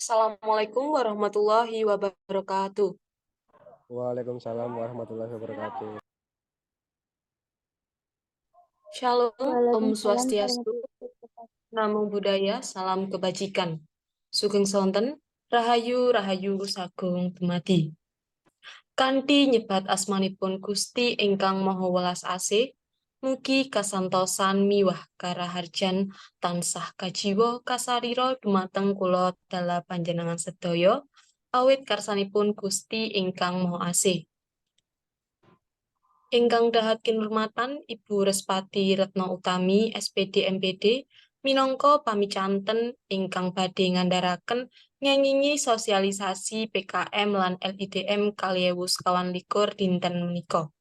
Assalamualaikum warahmatullahi wabarakatuh. Waalaikumsalam warahmatullahi wabarakatuh. Shalom, Om Waalaikumsalam Swastiastu, warahmatullahi wabarakatuh. Namo Buddhaya, Salam Kebajikan. Sugeng Sonten, Rahayu Rahayu Sagung Dumadi. Kanthi nyebat asmanipun Gusti ingkang Maha Welas Asih, mugi kasantosan miwah karaharjan tansah kajiwa kasarira dumateng kula dala panjenengan sedaya, awit karsanipun Gusti ingkang Maha Asih. Ingkang dahat kinurmatan Ibu Respati Retno Utami SPD MPD minangka pamicanten ingkang badhe ngandharaken ngengingi sosialisasi PKM lan LIDM 2021 dinten menika.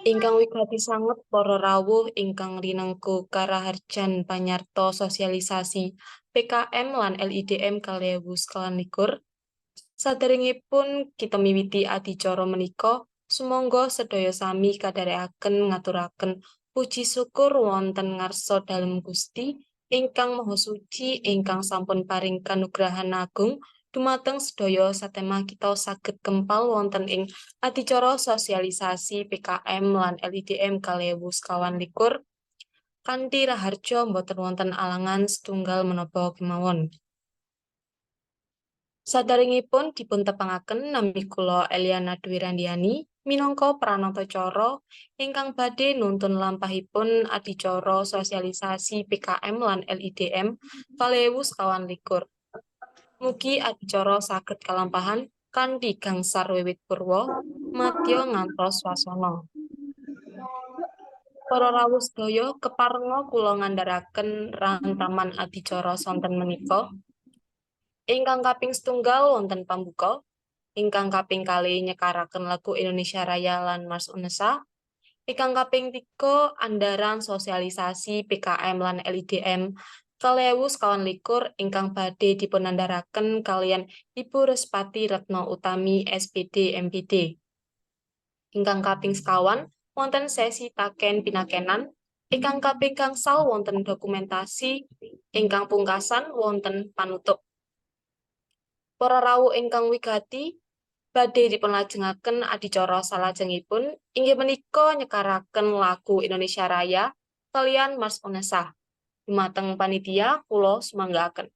Ingkang wigati sanget para rawuh ingkang rinengku karaharjan panyarta sosialisasi PKM lan LIDM 2021. Saderengipun kita miwiti adicara menika, sumangga sedaya sami kadherekaken ngaturaken puji syukur wonten ngarsa dalem Gusti ingkang Maha Suci ingkang sampun paring kanugrahan agung dumateng sedaya satemah kita saged kempal wonten ing adicara sosialisasi PKM lan LIDM 2021 kanthi raharja boten wonten alangan setunggal menapa kemawon. Sadaringipun dipuntepangaken nami kula Eliana Dwi Randiani minangka pranatacara ingkang badhe nuntun lampahipun adicara sosialisasi PKM lan LIDM 2021. Mugi adicara saged kalampahan kanthi gangsar wiwit purwa madya ngantos swasana. Para rawuh sedaya keparenga kula ngandharaken rantaman adicara sonten menika. Ingkang kaping setunggal wonten pambuka, ingkang kaping kalih nyekaraken lagu Indonesia Raya lan Mars Unesa, ingkang kaping 3 andharan sosialisasi PKM lan LIDM 2021 ingkang badhe dipunandharaken kaliyan Ibu Respati Retno Utami SPD MPD. Ingkang kaping sekawan wonten sesi taken pinakenan, ingkang kaping gangsal wonten dokumentasi, ingkang pungkasan wonten panutup. Para rawuh ingkang wigati badhe dipunlajengaken adicara salajengipun inggih menika nyekaraken lagu Indonesia Raya kaliyan Mars Unesa. Dumateng panitia kula sumanggaaken.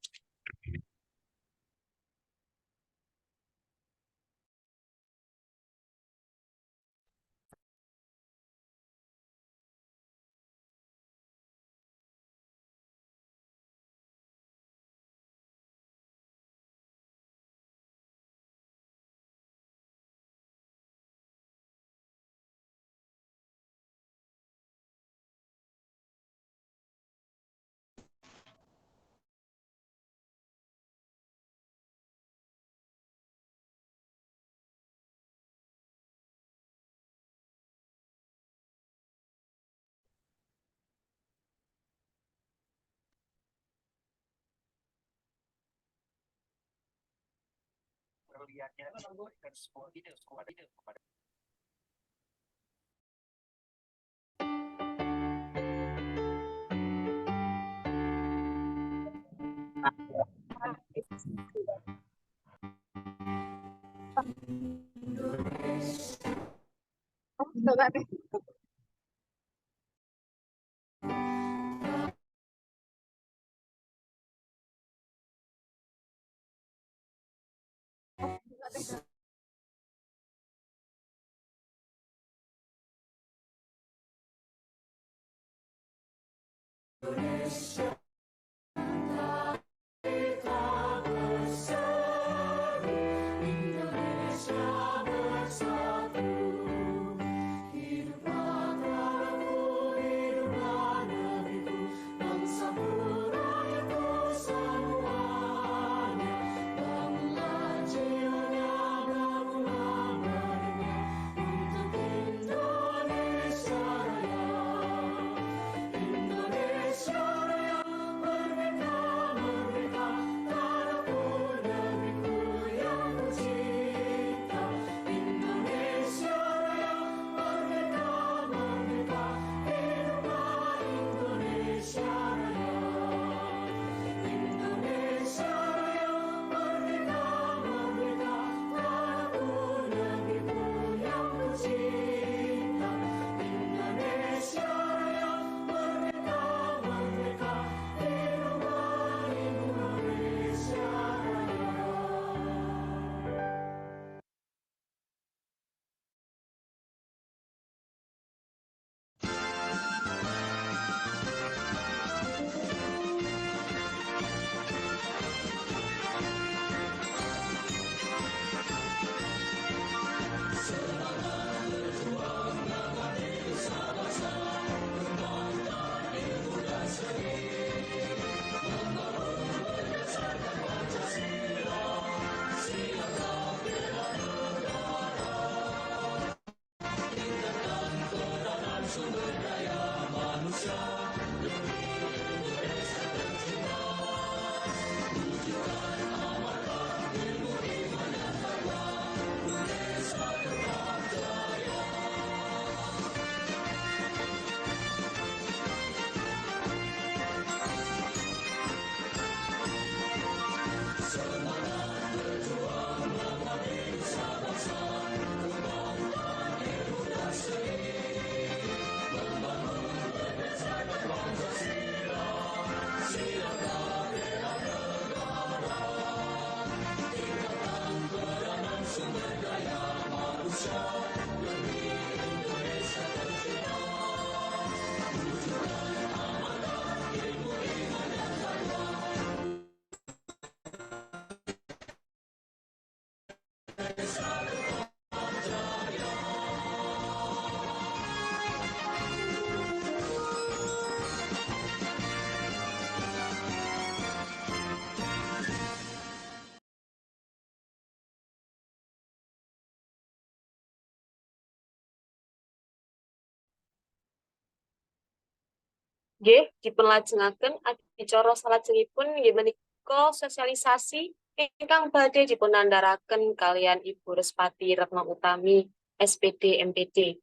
Nggih, dipunlajengaken adicara salajengipun inggih menika sosialisasi ingkang badhe dipunandharaken kalian Ibu Respati Retno Utami, SPD MPD.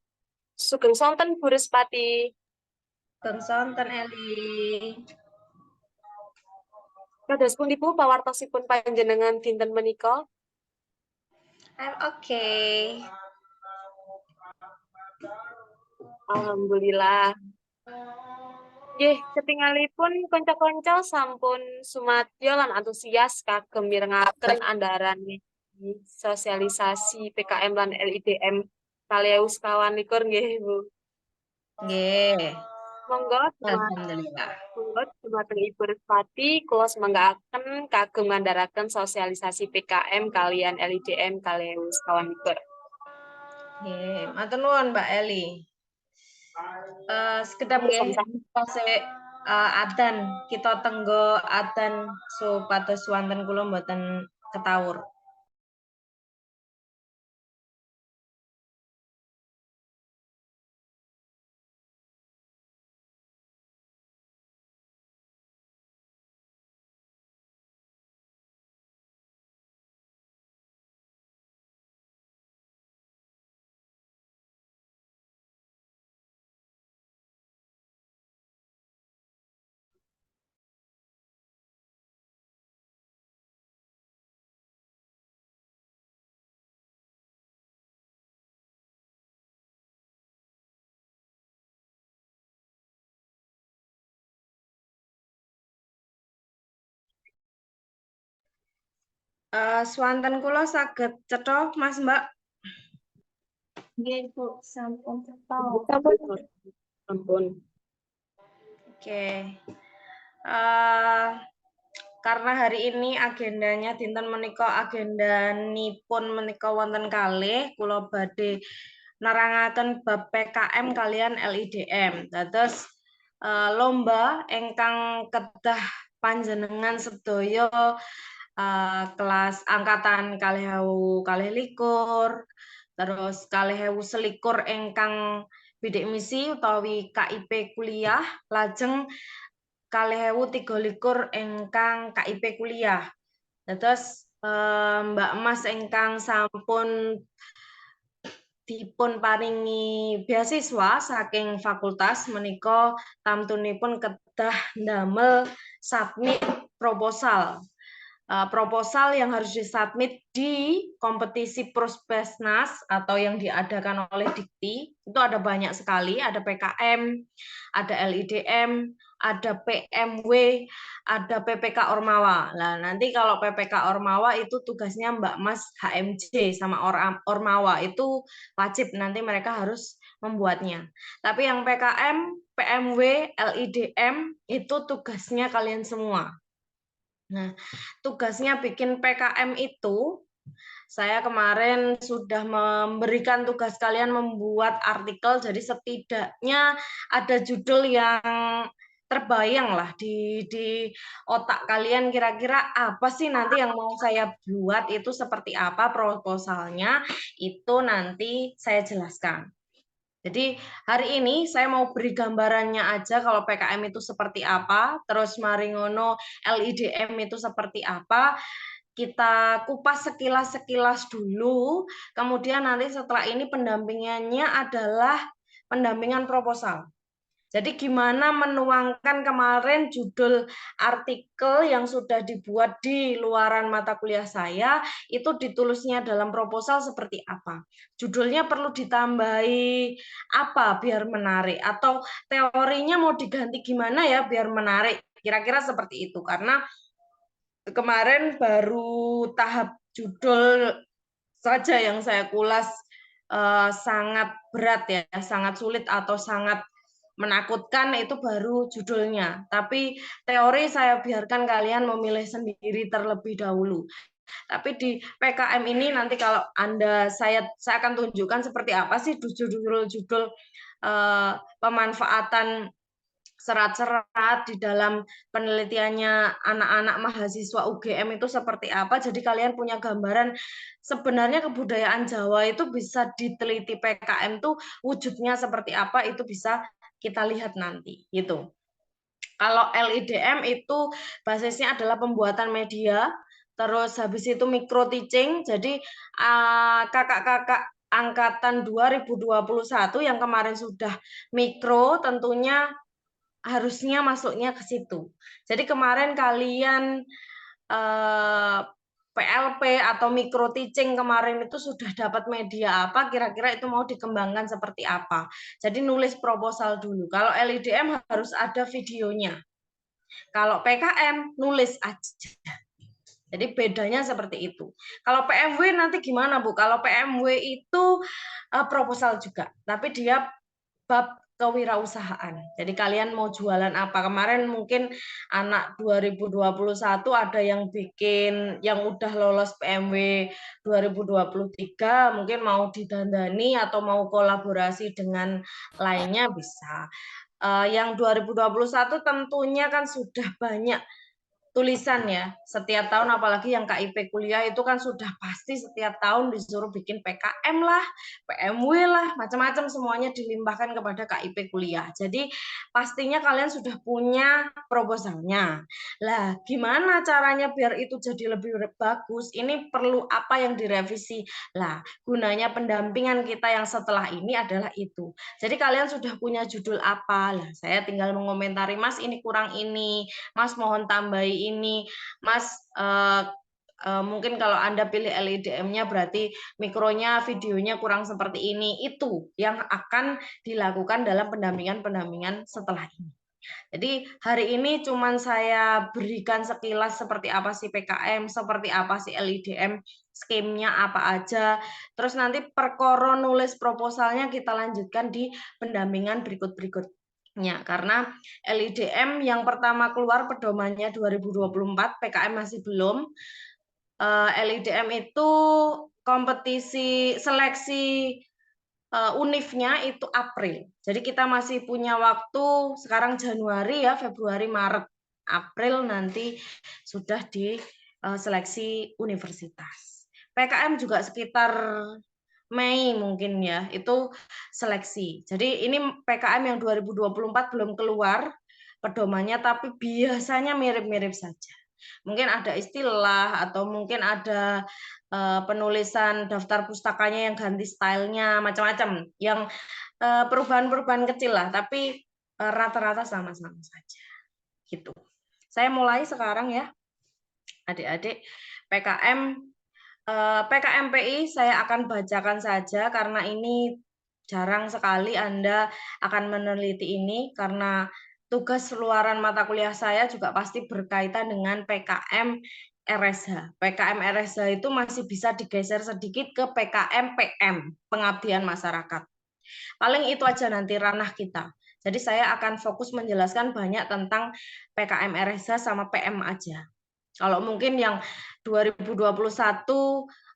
Sugeng sonten Bu Respati. Sugeng sonten Eli. Kados pundi Bu pawartosipun panjenengan dinten menika? I'm okay. Alhamdulillah. Nggih, ketingalipun kanca-kanca sampun sumadyo lan antusias kagem mirengaken andharan sosialisasi PKM lan LIDM 2021 nggih, Bu. Nggih. Monggo Alhamdulillah. dumateng Ibu Respati kula semanggaaken kagem ngandharaken sosialisasi PKM kalian LIDM 2021. Nggih, matur nuwun Mbak Eli. Sekedap nggih tasik adan kita tenggo adan supados wonten kula mboten ketawur. Swanten kula saged cetha Mas Mbak. Nggih, Bu, sampun cetha. Sampun. Oke. Karena hari ini agendanya dinten menika agendanipun menika wonten kalih kula badhe nerangaken bab PKM kalian LIDM. Dados lomba ingkang kedah panjenengan sedaya kelas angkatan 2021 terus 2021 ingkang bidik misi utawi KIP kuliah lajeng 2023 ingkang KIP kuliah. Dados Mbak Mas ingkang sampun dipun paringi beasiswa saking fakultas menika tamtunipun kedah ndamel submit proposal. Proposal yang harus disubmit di kompetisi Prospesnas atau yang diadakan oleh Dikti itu ada banyak sekali, ada PKM, ada LIDM, ada PMW, ada PPK Ormawa. Nah, nanti kalau PPK Ormawa itu tugasnya Mbak Mas HMJ sama Ormawa itu wajib nanti mereka harus membuatnya. Tapi yang PKM, PMW, LIDM itu tugasnya kalian semua. Nah, tugasnya bikin PKM itu, saya kemarin sudah memberikan tugas kalian membuat artikel, jadi setidaknya ada judul yang terbayang lah di otak kalian kira-kira apa sih nanti yang mau saya buat itu seperti apa proposalnya, itu nanti saya jelaskan. Jadi hari ini saya mau beri gambarannya aja kalau PKM itu seperti apa, terus Maringono LIDM itu seperti apa, kita kupas sekilas-sekilas dulu, kemudian nanti setelah ini pendampingannya adalah pendampingan proposal. Jadi gimana menuangkan kemarin judul artikel yang sudah dibuat di luaran mata kuliah saya, itu ditulisnya dalam proposal seperti apa. Judulnya perlu ditambahi apa biar menarik, atau teorinya mau diganti gimana ya biar menarik. Kira-kira seperti itu, karena kemarin baru tahap judul saja yang saya kulas sangat berat ya, sangat sulit atau sangat menakutkan itu baru judulnya. Tapi teori saya biarkan kalian memilih sendiri terlebih dahulu. Tapi di PKM ini nanti kalau saya akan tunjukkan seperti apa sih judul-judul pemanfaatan serat-serat di dalam penelitiannya anak-anak mahasiswa UGM itu seperti apa. Jadi kalian punya gambaran sebenarnya kebudayaan Jawa itu bisa diteliti PKM tuh wujudnya seperti apa, itu bisa kita lihat nanti gitu. Kalau LIDM itu basisnya adalah pembuatan media, terus habis itu micro teaching. Jadi kakak-kakak angkatan 2021 yang kemarin sudah mikro tentunya harusnya masuknya ke situ. Jadi kemarin kalian PLP atau micro teaching kemarin itu sudah dapat media apa, kira-kira itu mau dikembangkan seperti apa. Jadi nulis proposal dulu. Kalau LIDM harus ada videonya. Kalau PKM nulis aja. Jadi bedanya seperti itu. Kalau PMW nanti gimana, Bu? Kalau PMW itu proposal juga, tapi dia bab kewirausahaan. Jadi kalian mau jualan apa? Kemarin mungkin anak 2021 ada yang bikin yang udah lolos PMW 2023 mungkin mau didandani atau mau kolaborasi dengan lainnya bisa. Yang 2021 tentunya kan sudah banyak tulisan ya, setiap tahun apalagi yang KIP kuliah itu kan sudah pasti setiap tahun disuruh bikin PKM lah, PMW lah, macam-macam semuanya dilimpahkan kepada KIP kuliah. Jadi pastinya kalian sudah punya proposalnya. Lah, gimana caranya biar itu jadi lebih bagus? Ini perlu apa yang direvisi? Lah, gunanya pendampingan kita yang setelah ini adalah itu. Jadi kalian sudah punya judul apa? Lah, saya tinggal mengomentari, Mas ini kurang ini, Mas mohon tambahi ini, Mas mungkin kalau Anda pilih LIDM-nya berarti mikronya, videonya kurang seperti ini. Itu yang akan dilakukan dalam pendampingan-pendampingan setelah ini. Jadi hari ini cuman saya berikan sekilas seperti apa sih PKM, seperti apa sih LIDM, skemnya apa aja. Terus nanti perkara nulis proposalnya kita lanjutkan di pendampingan berikut-berikutnya. Karena LIDM yang pertama keluar pedomannya 2024, PKM masih belum. LIDM itu kompetisi seleksi unifnya itu April. Jadi kita masih punya waktu sekarang Januari ya, Februari, Maret, April nanti sudah di seleksi universitas. PKM juga sekitar Mei mungkin ya, itu seleksi. Jadi ini PKM yang 2024 belum keluar pedomannya, tapi biasanya mirip-mirip saja. Mungkin ada istilah atau mungkin ada penulisan daftar pustakanya yang ganti stylenya, macam-macam. Yang perubahan-perubahan kecil lah, tapi rata-rata sama-sama saja. Gitu. Saya mulai sekarang ya, adik-adik. PKMPI saya akan bacakan saja karena ini jarang sekali Anda akan meneliti ini karena tugas luaran mata kuliah saya juga pasti berkaitan dengan PKM RSH. PKM RSH itu masih bisa digeser sedikit ke PKM PM, pengabdian masyarakat. Paling itu aja nanti ranah kita. Jadi saya akan fokus menjelaskan banyak tentang PKM RSH sama PM aja. Kalau mungkin yang 2021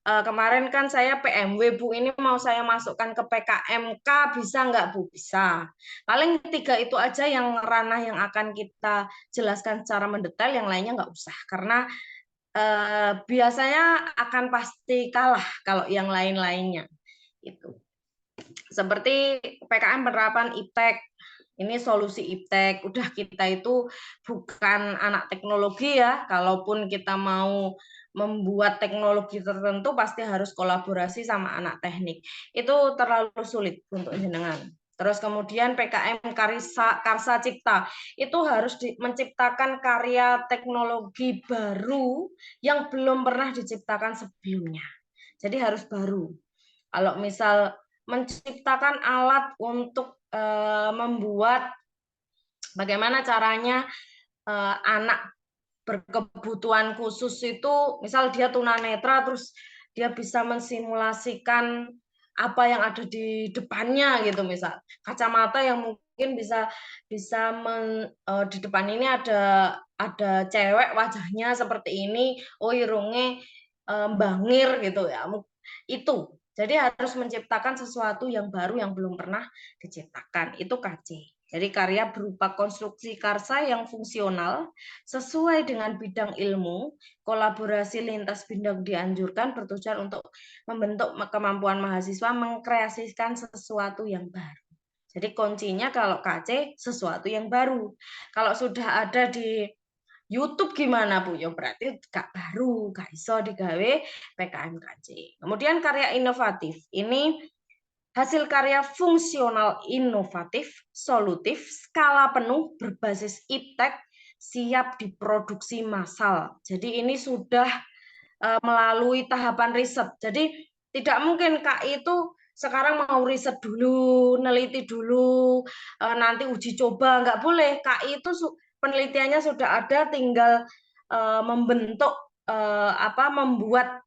kemarin kan saya PMW, Bu, ini mau saya masukkan ke PKMK, bisa nggak, Bu? Bisa. Paling 3 itu aja yang ranah yang akan kita jelaskan secara mendetail, yang lainnya nggak usah. Karena biasanya akan pasti kalah kalau yang lain-lainnya. Itu. Seperti PKM penerapan IPTEK, ini solusi IPTEK, udah kita itu bukan anak teknologi ya, kalaupun kita mau membuat teknologi tertentu pasti harus kolaborasi sama anak teknik. Itu terlalu sulit untuk jenengan. Terus kemudian PKM Karsa Cipta, itu harus menciptakan karya teknologi baru yang belum pernah diciptakan sebelumnya. Jadi harus baru. Kalau misal menciptakan alat untuk membuat bagaimana caranya anak berkebutuhan khusus itu, misal dia tunanetra, terus dia bisa mensimulasikan apa yang ada di depannya gitu, misal kacamata yang mungkin bisa di depan ini ada cewek wajahnya seperti ini, oh irungnya bangir gitu ya, itu. Jadi harus menciptakan sesuatu yang baru yang belum pernah diciptakan, itu KC. Jadi karya berupa konstruksi karsa yang fungsional sesuai dengan bidang ilmu, kolaborasi lintas bidang dianjurkan bertujuan untuk membentuk kemampuan mahasiswa mengkreasikan sesuatu yang baru. Jadi kuncinya kalau KC sesuatu yang baru. Kalau sudah ada di YouTube gimana Bu? Ya berarti gak baru, gak iso digawe PKM KC. Kemudian karya inovatif. Ini hasil karya fungsional inovatif, solutif, skala penuh, berbasis iptek, siap diproduksi massal. Jadi ini sudah melalui tahapan riset. Jadi tidak mungkin KI itu sekarang mau riset dulu, neliti dulu, nanti uji coba, nggak boleh. KI itu penelitiannya sudah ada, tinggal membentuk membuat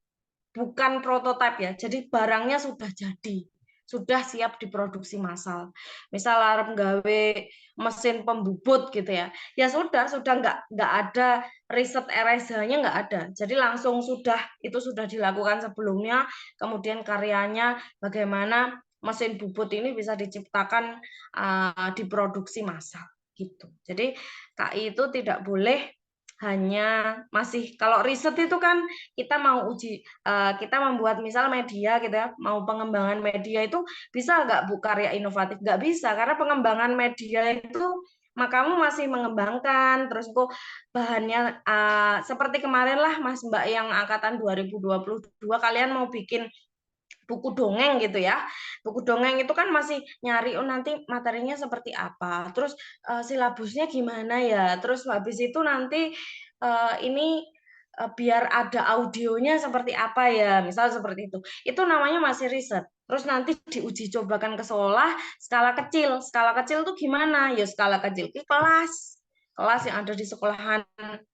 bukan prototipe ya. Jadi barangnya sudah jadi, sudah siap diproduksi massal. Misal arep gawe mesin pembubut gitu ya. Ya sudah nggak ada riset RSH-nya nggak ada. Jadi langsung itu sudah dilakukan sebelumnya, kemudian karyanya bagaimana mesin bubut ini bisa diciptakan diproduksi massal gitu. Jadi KI itu tidak boleh hanya masih, kalau riset itu kan kita mau uji, kita membuat misal media gitu ya, mau pengembangan media itu bisa nggak Bu karya inovatif? Nggak bisa, karena pengembangan media itu kamu masih mengembangkan, terus kok bahannya seperti kemarin lah Mas Mbak yang angkatan 2022 kalian mau bikin buku dongeng gitu ya. Buku dongeng itu kan masih nyari nanti materinya seperti apa. Terus silabusnya gimana ya. Terus habis itu nanti ini biar ada audionya seperti apa ya. Misal seperti itu. Itu namanya masih riset. Terus nanti diuji cobakan ke sekolah skala kecil. Skala kecil tuh gimana? Ya skala kecil ke kelas. Kelas yang ada di sekolahan,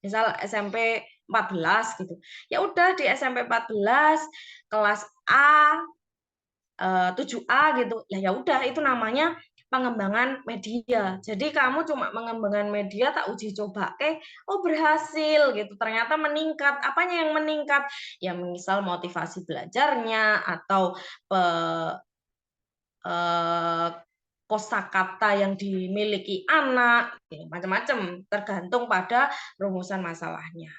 misal SMP 14 gitu. Ya udah di SMP 14 kelas A 7A gitu. Ya udah itu namanya pengembangan media. Jadi kamu cuma mengembangkan media tak uji coba, oh berhasil gitu. Ternyata meningkat. Apanya yang meningkat? Ya misal motivasi belajarnya atau kosakata yang dimiliki anak, macam-macam tergantung pada rumusan masalahnya.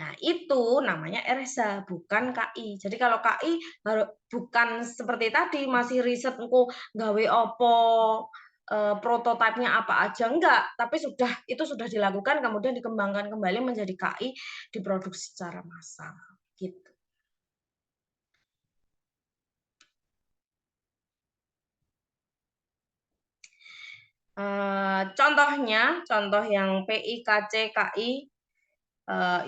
Nah, itu namanya RSA, bukan KI. Jadi kalau KI bukan seperti tadi masih riset engko gawe opo, prototipenya apa aja enggak, tapi itu sudah dilakukan kemudian dikembangkan kembali menjadi KI, diproduksi secara massal gitu. Contoh yang PI, KC, KI,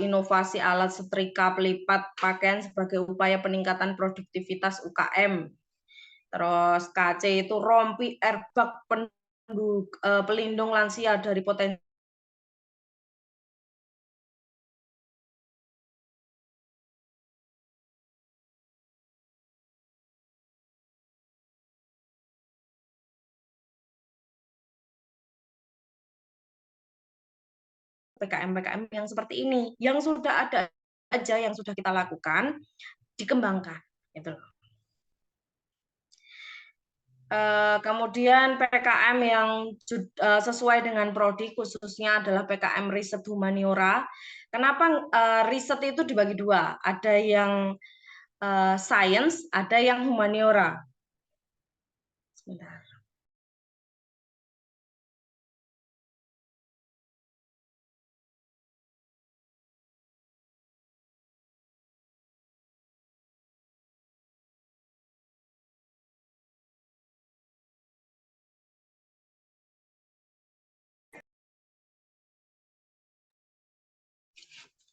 inovasi alat setrika pelipat pakaian sebagai upaya peningkatan produktivitas UKM. Terus KC itu rompi airbag pelindung lansia dari potensi PKM-PKM yang seperti ini, yang sudah ada aja, yang sudah kita lakukan, dikembangkan. Gitu. Kemudian PKM yang sesuai dengan prodi, khususnya adalah PKM riset humaniora. Kenapa riset itu dibagi dua? Ada yang science, ada yang humaniora. Sebentar.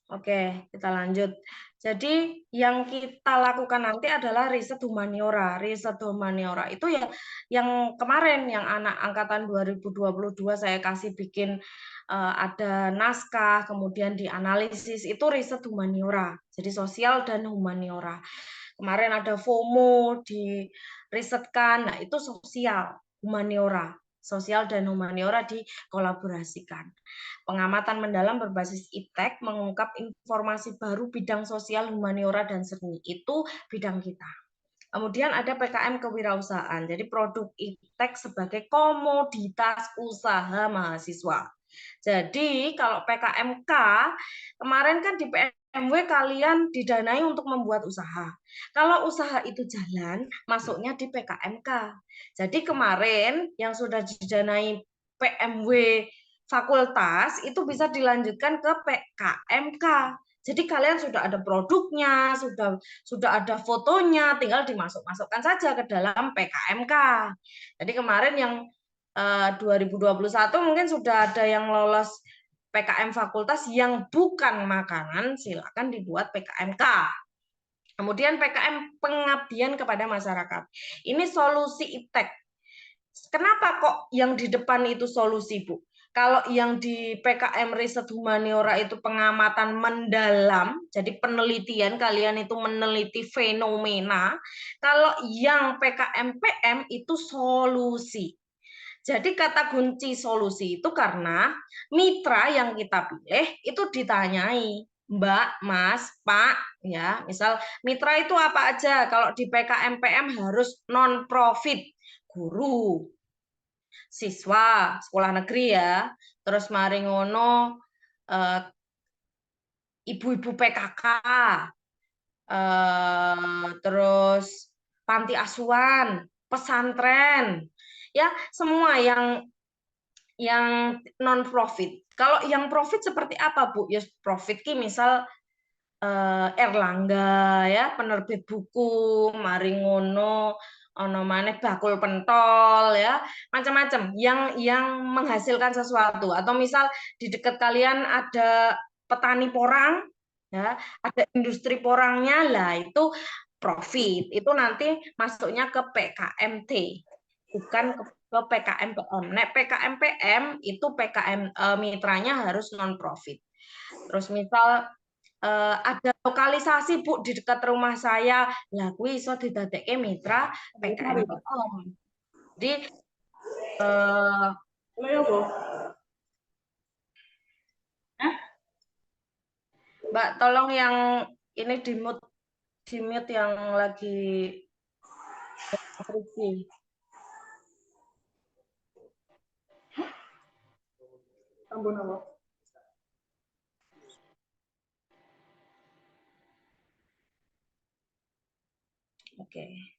Oke, kita lanjut. Jadi yang kita lakukan nanti adalah riset humaniora. Riset humaniora itu ya yang kemarin yang anak angkatan 2022 saya kasih bikin ada naskah, kemudian dianalisis, itu riset humaniora. Jadi sosial dan humaniora. Kemarin ada FOMO dirisetkan, nah itu sosial, humaniora. Sosial dan humaniora dikolaborasikan. Pengamatan mendalam berbasis iptek mengungkap informasi baru bidang sosial, humaniora, dan seni. Itu bidang kita. Kemudian ada PKM kewirausahaan. Jadi produk iptek sebagai komoditas usaha mahasiswa. Jadi kalau PKMK, kemarin kan di PMW kalian didanai untuk membuat usaha. Kalau usaha itu jalan, masuknya di PKMK. Jadi kemarin yang sudah didanai PMW fakultas itu bisa dilanjutkan ke PKMK. Jadi kalian sudah ada produknya, sudah ada fotonya, tinggal dimasukkan saja ke dalam PKMK. Jadi kemarin yang 2021 mungkin sudah ada yang lolos PKM fakultas yang bukan makanan, silakan dibuat PKMK. Kemudian PKM pengabdian kepada masyarakat. Ini solusi iptek. Kenapa kok yang di depan itu solusi, Bu? Kalau yang di PKM riset humaniora itu pengamatan mendalam, jadi penelitian, kalian itu meneliti fenomena. Kalau yang PKM PM itu solusi. Jadi kata kunci solusi itu karena mitra yang kita pilih itu ditanyai, Mbak, Mas, Pak, ya. Misal mitra itu apa aja? Kalau di PKM PM harus non profit, guru, siswa, sekolah negeri ya. Terus mari ngono ibu-ibu PKK, terus panti asuhan, pesantren, ya semua yang non profit. Kalau yang profit seperti apa, Bu? Ya profit ki misal Erlangga ya, penerbit buku, mari ngono ono maneh bakul pentol ya, macam-macam yang menghasilkan sesuatu. Atau misal di dekat kalian ada petani porang ya, ada industri porangnya lah, itu profit. Itu nanti masuknya ke PKMT, bukan ke PKM PM. Nek PKM PM itu PKM mitranya harus non profit. Terus misal ada lokalisasi, Bu, di dekat rumah saya, lah kuwi iso didadekke mitra PKM PM. Jadi Mbak, tolong yang ini di mute yang lagi skripsi. Ampun Allah. Oke.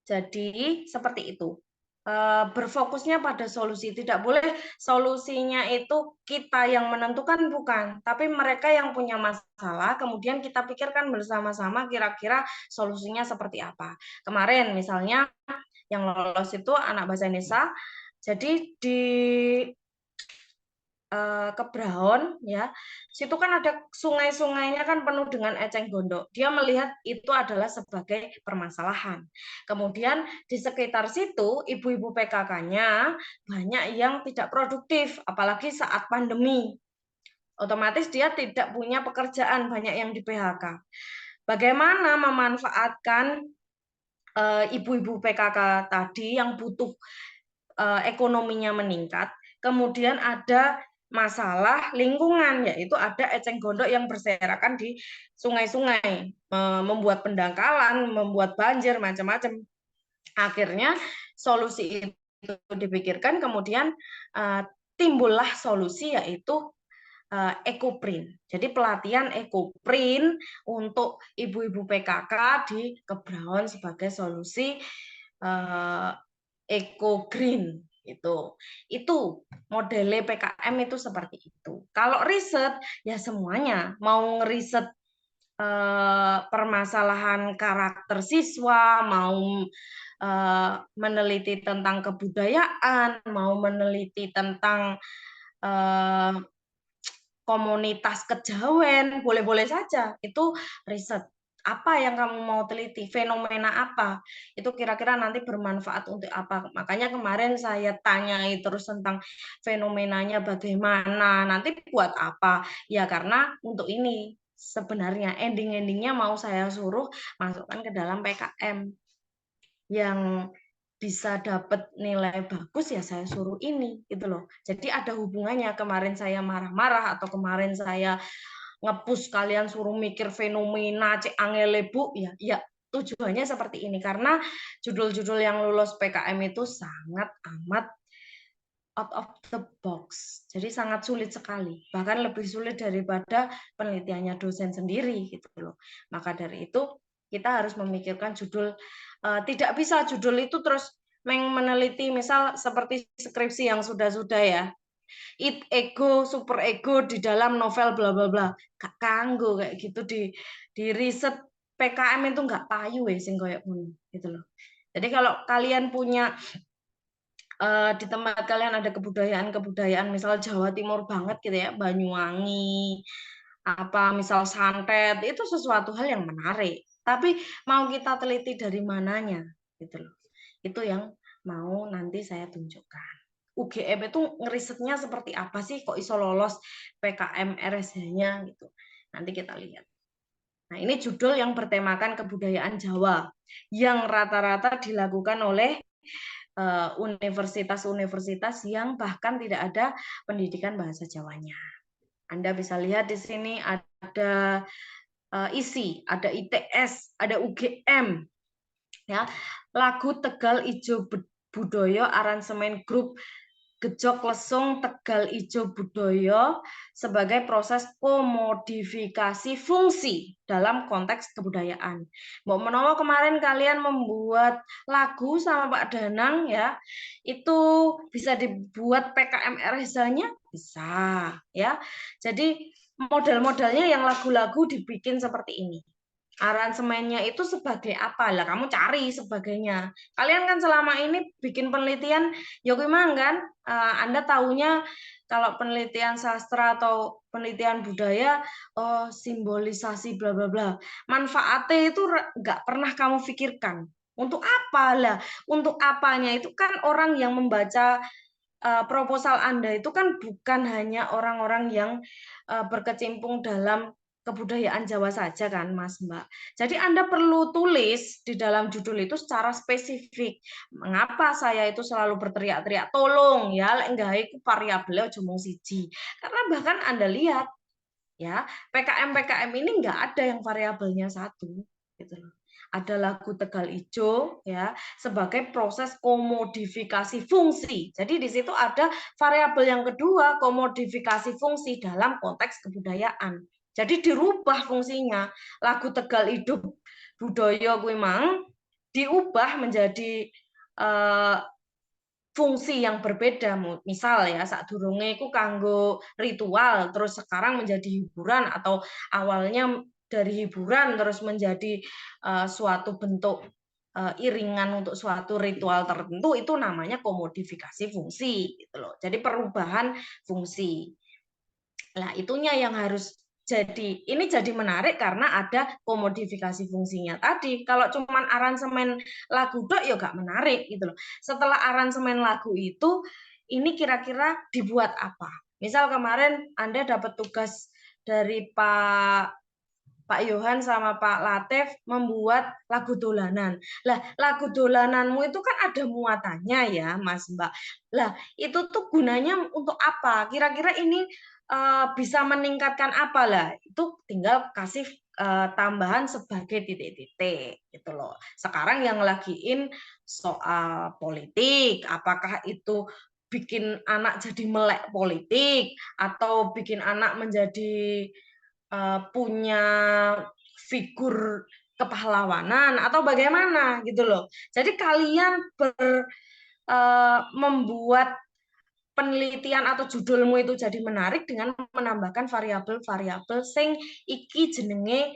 Jadi seperti itu. Berfokusnya pada solusi, tidak boleh solusinya itu kita yang menentukan, bukan, tapi mereka yang punya masalah, kemudian kita pikirkan bersama-sama kira-kira solusinya seperti apa. Kemarin misalnya yang lolos itu anak bahasa Indonesia, jadi di Kebraon ya, situ kan ada sungai-sungainya kan penuh dengan eceng gondok. Dia melihat itu adalah sebagai permasalahan. Kemudian di sekitar situ ibu-ibu PKK-nya banyak yang tidak produktif, apalagi saat pandemi. Otomatis dia tidak punya pekerjaan, banyak yang di PHK. Bagaimana memanfaatkan ibu-ibu PKK tadi yang butuh ekonominya meningkat, kemudian ada masalah lingkungan, yaitu ada eceng gondok yang berserakan di sungai-sungai, membuat pendangkalan, membuat banjir, macam-macam. Akhirnya solusi itu dipikirkan, kemudian timbullah solusi yaitu ekoprint. Jadi pelatihan ekoprint untuk ibu-ibu PKK di Kebraon sebagai solusi eco green. Itu modele PKM itu seperti itu. Kalau riset ya semuanya, mau ngeriset permasalahan karakter siswa, mau meneliti tentang kebudayaan, mau meneliti tentang komunitas kejawen, boleh-boleh saja, itu riset. Apa yang kamu mau teliti, fenomena apa, itu kira-kira nanti bermanfaat untuk apa. Makanya kemarin saya tanyai terus tentang fenomenanya bagaimana, nanti buat apa. Ya karena untuk ini sebenarnya ending-endingnya mau saya suruh masukkan ke dalam PKM. Yang bisa dapat nilai bagus ya saya suruh ini gitu loh. Jadi ada hubungannya. Kemarin saya marah-marah atau kemarin saya nge-push kalian suruh mikir fenomena cek angele Bu, ya tujuannya seperti ini karena judul-judul yang lulus PKM itu sangat amat out of the box. Jadi sangat sulit sekali, bahkan lebih sulit daripada penelitiannya dosen sendiri gitu loh. Maka dari itu kita harus memikirkan judul, tidak bisa judul itu terus meneliti misal seperti skripsi yang sudah-sudah ya. It ego, super ego di dalam novel bla bla bla. Gak kanggo kayak gitu di riset PKM itu nggak payu ya sing koyo ngono gitu loh. Jadi kalau kalian punya di tempat kalian ada kebudayaan-kebudayaan misal Jawa Timur banget gitu ya, Banyuwangi, apa misal santet, itu sesuatu hal yang menarik. Tapi mau kita teliti dari mananya gitu loh. Itu yang mau nanti saya tunjukkan. UGM itu ngerisetnya seperti apa sih kok iso lolos PKM RSH-nya gitu. Nanti kita lihat. Nah, ini judul yang bertemakan kebudayaan Jawa yang rata-rata dilakukan oleh universitas-universitas yang bahkan tidak ada pendidikan bahasa Jawanya. Anda bisa lihat di sini ada ISI, ada ITS, ada UGM, ya, lagu Tegal Ijo Budoyo, aransemen grup Gejok Lesung Tegal Ijo Budoyo sebagai proses komodifikasi fungsi dalam konteks kebudayaan. Mbak menawa kemarin kalian membuat lagu sama Pak Danang ya, itu bisa dibuat PKM RSH-nya bisa ya. Jadi model-modelnya yang lagu-lagu dibikin seperti ini. Aransemennya itu sebagai apa lah, kamu cari sebagainya. Kalian kan selama ini bikin penelitian ya memang kan, Anda tahunya kalau penelitian sastra atau penelitian budaya, oh simbolisasi bla bla bla. Manfaatnya itu nggak pernah kamu pikirkan. Untuk apa lah? Untuk apanya itu kan orang yang membaca proposal Anda itu kan bukan hanya orang-orang yang berkecimpung dalam kebudayaan Jawa saja kan Mas Mbak. Jadi Anda perlu tulis di dalam judul itu secara spesifik. Mengapa saya itu selalu berteriak-teriak tolong ya enggak itu variabelnya aja mung siji. Karena bahkan Anda lihat ya, PKM ini enggak ada yang variabelnya satu gitu loh. Ada lagu Tegal Ijo ya sebagai proses komodifikasi fungsi. Jadi di situ ada variabel yang kedua, komodifikasi fungsi dalam konteks kebudayaan. Jadi dirubah fungsinya. Lagu Tegal Hidup Budaya kuwi mang diubah menjadi fungsi yang berbeda. Misal ya sadurunge iku kanggo ritual terus sekarang menjadi hiburan atau awalnya dari hiburan terus menjadi suatu bentuk iringan untuk suatu ritual tertentu, itu namanya komodifikasi fungsi gitu loh. Jadi perubahan fungsi. Nah, itunya yang harus ini jadi menarik karena ada komodifikasi fungsinya tadi. Kalau cuman aransemen lagu dok ya gak menarik gitu loh. Setelah aransemen lagu itu, ini kira-kira dibuat apa? Misal kemarin Anda dapat tugas dari Pak Yohan sama Pak Latif membuat lagu dolanan. Lah, lagu dolananmu itu kan ada muatannya ya, Mas Mbak. Lah, itu tuh gunanya untuk apa? Kira-kira ini bisa meningkatkan apa lah? Itu tinggal kasih tambahan sebagai titik-titik gitu loh. Sekarang yang lagiin soal politik, apakah itu bikin anak jadi melek politik atau bikin anak menjadi punya figur kepahlawanan atau bagaimana gitu loh. Jadi kalian membuat penelitian atau judulmu itu jadi menarik dengan menambahkan variabel-variabel sing iki jenenge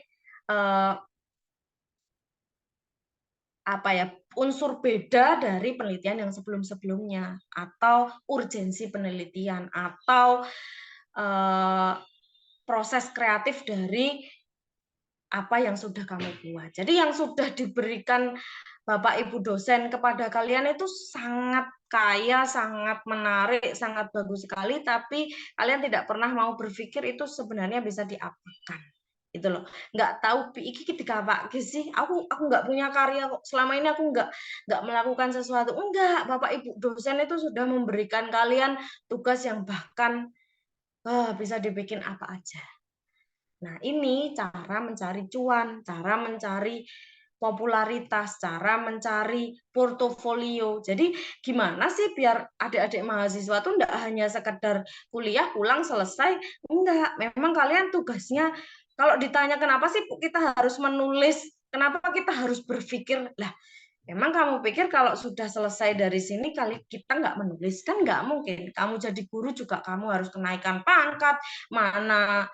apa ya, unsur beda dari penelitian yang sebelum-sebelumnya atau urgensi penelitian atau proses kreatif dari apa yang sudah kamu buat. Jadi yang sudah diberikan Bapak Ibu dosen kepada kalian itu sangat kaya, sangat menarik, sangat bagus sekali, tapi kalian tidak pernah mau berpikir itu sebenarnya bisa diapakan. Gitu loh. Nggak tahu iki ketika Pak sih, aku nggak punya karya kok. Selama ini aku nggak melakukan sesuatu. Enggak, Bapak Ibu dosen itu sudah memberikan kalian tugas yang bahkan bisa dibikin apa aja. Nah, ini cara mencari cuan, cara mencari popularitas, cara mencari portofolio. Jadi gimana sih biar adik-adik mahasiswa tuh enggak hanya sekedar kuliah pulang selesai, enggak. Memang kalian tugasnya kalau ditanya kenapa sih kita harus menulis, kenapa kita harus berpikir, lah emang kamu pikir kalau sudah selesai dari sini kali kita nggak menulis? Kan nggak mungkin. Kamu jadi guru juga kamu harus kenaikan pangkat, mana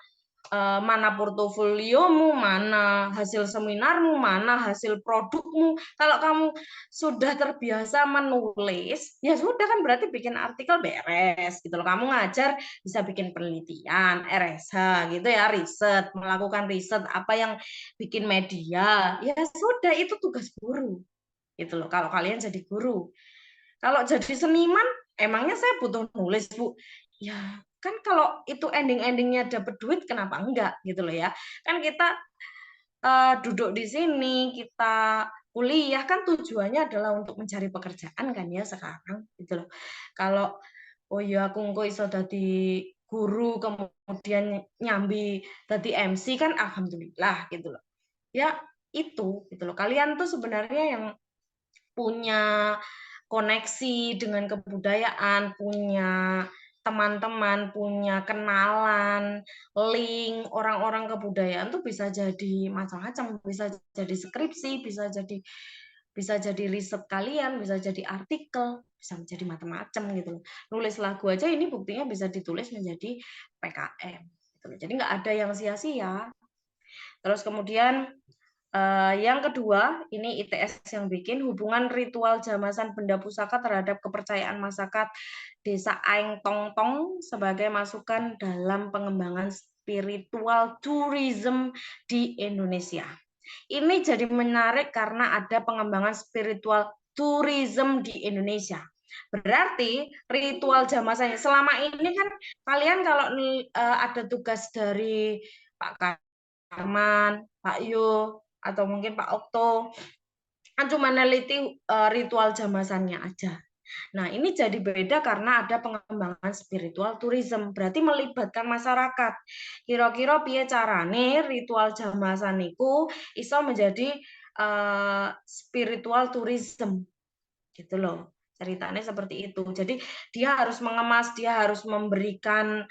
portofoliomu, mana hasil seminarmu, mana hasil produkmu. Kalau kamu sudah terbiasa menulis, ya sudah kan berarti bikin artikel beres gitu loh. Kamu ngajar bisa bikin penelitian, RSH gitu ya, riset, melakukan riset apa yang bikin media. Ya sudah itu tugas guru. Gitu loh. Kalau kalian jadi guru. Kalau jadi seniman, emangnya saya butuh nulis, Bu? Ya, kan kalau itu ending-endingnya dapat duit, kenapa enggak gitu loh ya. Kan kita duduk di sini, kita kuliah kan tujuannya adalah untuk mencari pekerjaan kan ya sekarang gitu loh. Kalau oh ya aku engko iso dadi guru kemudian nyambi dadi MC kan alhamdulillah gitu loh. Ya itu gitu loh. Kalian tuh sebenarnya yang punya koneksi dengan kebudayaan, punya teman-teman, punya kenalan, link orang-orang kebudayaan tuh bisa jadi macam-macam, bisa jadi skripsi, bisa jadi riset kalian, bisa jadi artikel, bisa menjadi macam-macam gitu loh. Nulis lagu aja ini buktinya bisa ditulis menjadi PKM. Gitu loh. Jadi nggak ada yang sia-sia. Terus kemudian yang kedua, ini ITS yang bikin hubungan ritual jamasan benda pusaka terhadap kepercayaan masyarakat Desa Aeng Tong Tong sebagai masukan dalam pengembangan spiritual tourism di Indonesia. Ini jadi menarik karena ada pengembangan spiritual tourism di Indonesia. Berarti ritual jamasannya selama ini kan kalian kalau ada tugas dari Pak Karman, Pak Yu, atau mungkin Pak Okto, kan cuma neliti ritual jamasannya aja. Nah, ini jadi beda karena ada pengembangan spiritual tourism, berarti melibatkan masyarakat. Kira-kira piye carane ritual jamasan iku iso menjadi spiritual tourism. Gitu loh. Ceritanya seperti itu. Jadi dia harus mengemas, dia harus memberikan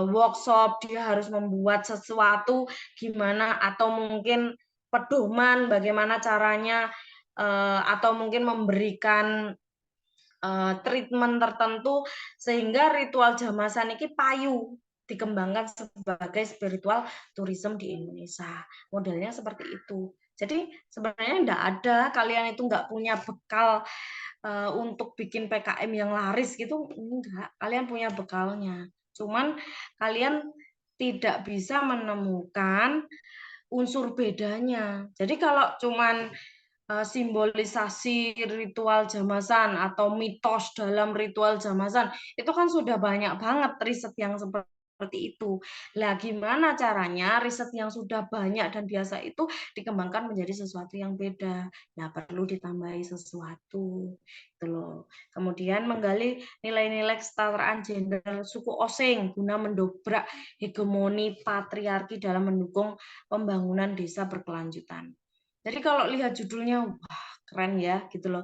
workshop, dia harus membuat sesuatu gimana atau mungkin pedoman bagaimana caranya atau mungkin memberikan treatment tertentu sehingga ritual jamasan ini payu dikembangkan sebagai spiritual tourism di Indonesia. Modelnya seperti itu. Jadi sebenarnya enggak ada kalian itu enggak punya bekal untuk bikin PKM yang laris gitu, enggak. Kalian punya bekalnya. Cuman kalian tidak bisa menemukan unsur bedanya. Jadi kalau cuman simbolisasi ritual jamasan atau mitos dalam ritual jamasan itu kan sudah banyak banget riset yang seperti itu. Lah gimana caranya riset yang sudah banyak dan biasa itu dikembangkan menjadi sesuatu yang beda? Nah, perlu ditambahi sesuatu gitu loh. Kemudian menggali nilai-nilai kesetaraan gender suku Osing guna mendobrak hegemoni patriarki dalam mendukung pembangunan desa berkelanjutan. Jadi kalau lihat judulnya, wah keren ya gitu loh.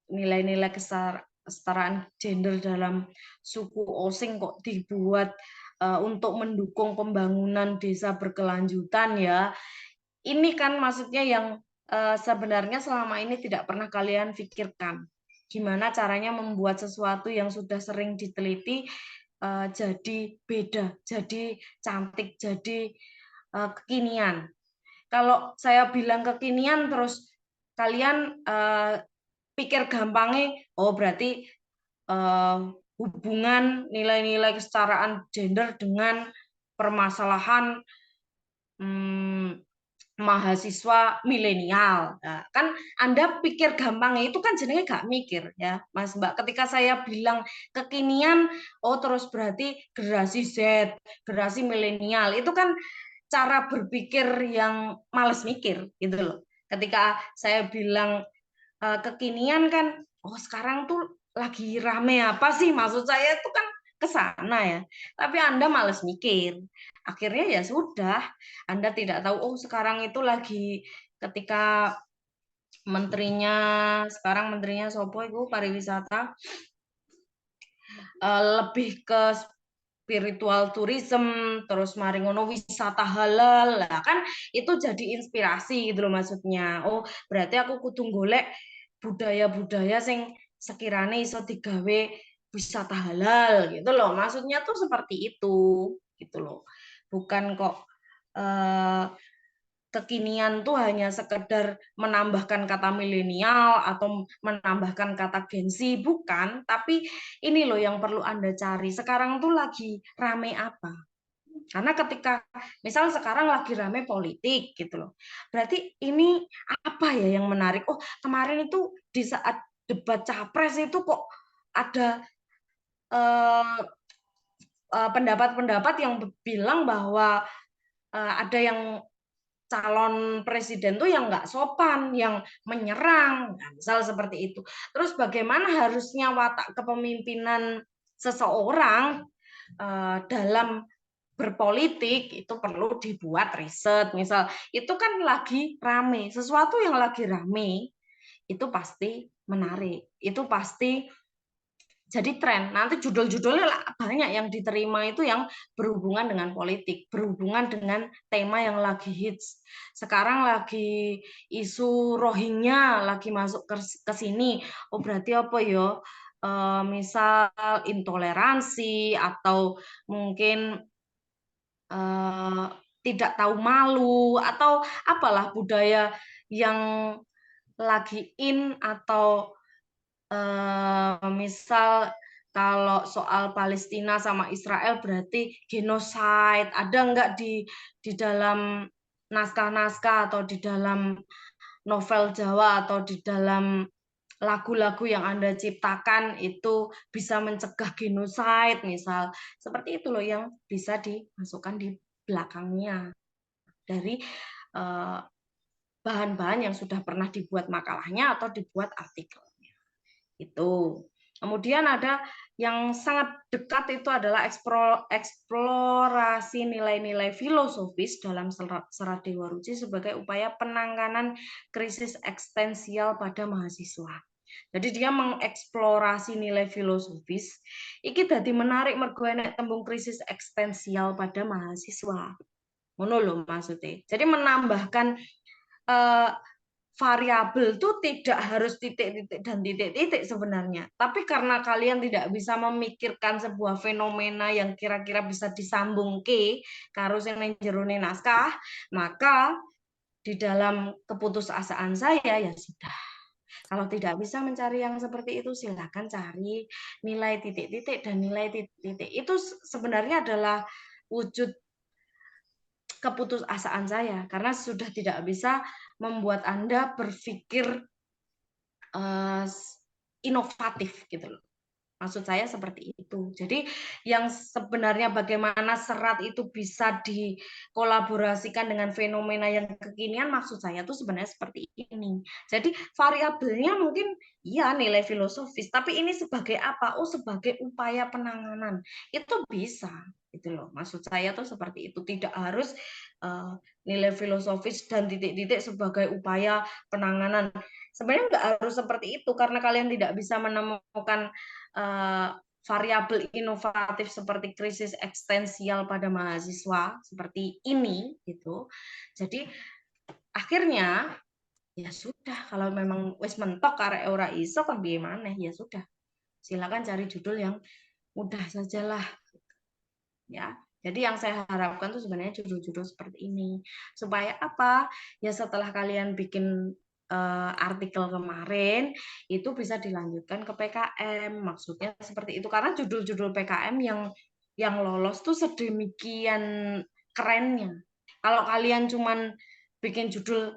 Nilai-nilai kesetaraan gender dalam suku Osing kok dibuat untuk mendukung pembangunan desa berkelanjutan ya. Ini kan maksudnya yang sebenarnya selama ini tidak pernah kalian pikirkan. Gimana caranya membuat sesuatu yang sudah sering diteliti jadi beda, jadi cantik, jadi kekinian. Kalau saya bilang kekinian terus kalian pikir gampangnya, oh berarti hubungan nilai-nilai kesetaraan gender dengan permasalahan mahasiswa milenial. Nah, kan Anda pikir gampangnya itu kan jenenge gak mikir ya, Mas Mbak. Ketika saya bilang kekinian, oh terus berarti generasi Z, generasi milenial. Itu kan cara berpikir yang males mikir gitu loh. Ketika saya bilang kekinian kan, oh sekarang tuh lagi rame apa sih? Maksud saya itu kan ke sana ya. Tapi Anda males mikir. Akhirnya ya sudah, Anda tidak tahu oh sekarang itu lagi ketika sekarang menterinya sopo iku pariwisata lebih ke spiritual tourism, terus mari ngono wisata halal lah kan, itu jadi inspirasi gitu loh maksudnya. Oh berarti aku kudu golek budaya-budaya sing sekiranya iso digawe wisata halal gitu loh, maksudnya tuh seperti itu gitu loh, bukan kok kekinian tuh hanya sekedar menambahkan kata milenial atau menambahkan kata Gen Z, bukan, tapi ini loh yang perlu Anda cari. Sekarang tuh lagi rame apa? Karena ketika misal sekarang lagi rame politik gitu loh. Berarti ini apa ya yang menarik? Oh, kemarin itu di saat debat capres itu kok ada pendapat-pendapat yang bilang bahwa ada yang calon presiden tuh yang nggak sopan, yang menyerang, nah, misal seperti itu. Terus bagaimana harusnya watak kepemimpinan seseorang dalam berpolitik itu perlu dibuat riset. Misal itu kan lagi rame, sesuatu yang lagi rame itu pasti menarik, itu pasti jadi tren. Nanti judul-judulnya banyak yang diterima itu yang berhubungan dengan politik, berhubungan dengan tema yang lagi hits. Sekarang lagi isu Rohingya lagi masuk ke sini. Oh berarti apa ya? Misal intoleransi atau mungkin tidak tahu malu atau apalah budaya yang lagi in atau misal kalau soal Palestina sama Israel berarti genocide, ada nggak di dalam naskah-naskah atau di dalam novel Jawa atau di dalam lagu-lagu yang Anda ciptakan itu bisa mencegah genocide misal. Seperti itu loh yang bisa dimasukkan di belakangnya dari bahan-bahan yang sudah pernah dibuat makalahnya atau dibuat artikel. Itu. Kemudian ada yang sangat dekat itu adalah eksplorasi nilai-nilai filosofis dalam Serat Dewa Ruci sebagai upaya penanganan krisis eksistensial pada mahasiswa. Jadi dia mengeksplorasi nilai filosofis. Iki dadi menarik mergo enek tembung krisis eksistensial pada mahasiswa. Ngono lho maksudnya. Jadi menambahkan variabel itu tidak harus titik-titik dan titik-titik sebenarnya. Tapi karena kalian tidak bisa memikirkan sebuah fenomena yang kira-kira bisa disambung ke karo sing ning jerone naskah, maka di dalam keputusasaan saya ya sudah. Kalau tidak bisa mencari yang seperti itu, silakan cari nilai titik-titik dan nilai titik-titik. Itu sebenarnya adalah wujud keputusasaan saya karena sudah tidak bisa membuat Anda berpikir inovatif gitu loh. Maksud saya seperti itu. Jadi yang sebenarnya bagaimana serat itu bisa dikolaborasikan dengan fenomena yang kekinian, maksud saya tuh sebenarnya seperti ini. Jadi variabelnya mungkin ya nilai filosofis, tapi ini sebagai apa? Oh, sebagai upaya penanganan. Itu bisa gitu loh. Maksud saya tuh seperti itu. Tidak harus nilai filosofis dan titik-titik sebagai upaya penanganan. Sebenarnya nggak harus seperti itu karena kalian tidak bisa menemukan variabel inovatif seperti krisis eksistensial pada mahasiswa seperti ini gitu. Jadi akhirnya ya sudah, kalau memang wis mentok karek ora iso kan piye maneh, ya sudah. Silakan cari judul yang mudah sajalah. Ya. Jadi yang saya harapkan tuh sebenarnya judul-judul seperti ini. Supaya apa? Ya setelah kalian bikin artikel kemarin itu bisa dilanjutkan ke PKM, maksudnya seperti itu karena judul-judul PKM yang lolos tuh sedemikian kerennya. Kalau kalian cuman bikin judul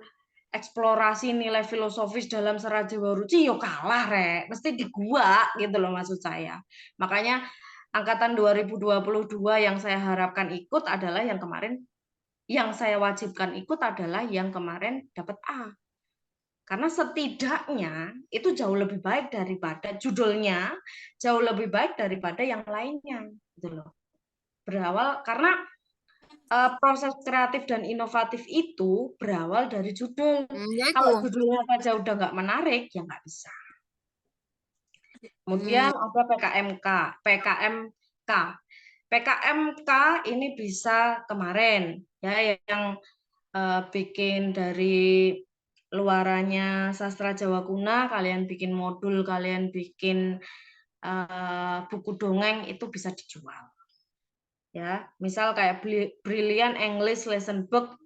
eksplorasi nilai filosofis dalam Serat Dewa Ruci yo kalah rek, mesti di gua gitu loh maksud saya. Makanya angkatan 2022 yang saya harapkan ikut adalah yang kemarin, yang saya wajibkan ikut adalah yang kemarin dapat A. Karena setidaknya itu jauh lebih baik daripada judulnya, jauh lebih baik daripada yang lainnya gitu loh. Berawal karena proses kreatif dan inovatif itu berawal dari judul. Ya Kalau itu. judulnya saja udah nggak menarik, ya nggak bisa. Kemudian ada PKMK. PKMK ini bisa kemarin ya yang bikin dari luarannya sastra Jawa Kuna, kalian bikin modul, kalian bikin buku dongeng, itu bisa dijual. Ya, misal kayak Brilliant English Lesson Book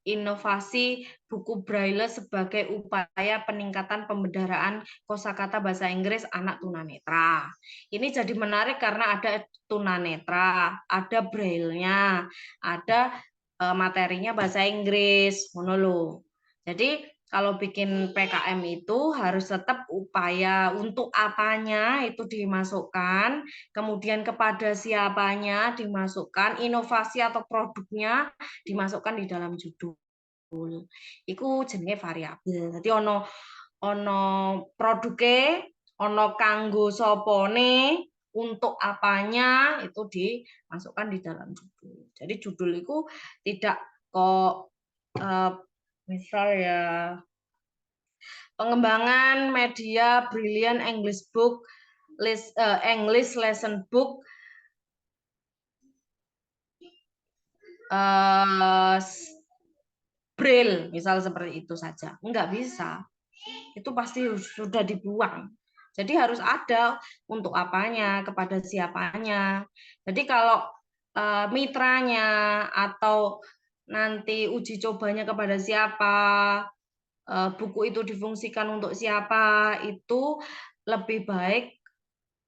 inovasi buku braille sebagai upaya peningkatan pembendaharaan kosakata bahasa Inggris anak tunanetra. Ini jadi menarik karena ada tunanetra, ada braille-nya, ada materinya bahasa Inggris, ngono lho. Jadi kalau bikin PKM itu harus tetap upaya untuk apanya itu dimasukkan, kemudian kepada siapanya dimasukkan, inovasi atau produknya dimasukkan di dalam judul. Iku jenenge variabel. Jadi ono produke, ono kanggo sopone, untuk apanya itu dimasukkan di dalam judul. Jadi judul itu tidak kok misal ya pengembangan media Brilliant English Book English Lesson Book Braille misal seperti itu saja, enggak bisa, itu pasti sudah dibuang. Jadi harus ada untuk apanya, kepada siapanya. Jadi kalau mitranya atau nanti uji cobanya kepada siapa, buku itu difungsikan untuk siapa, itu lebih baik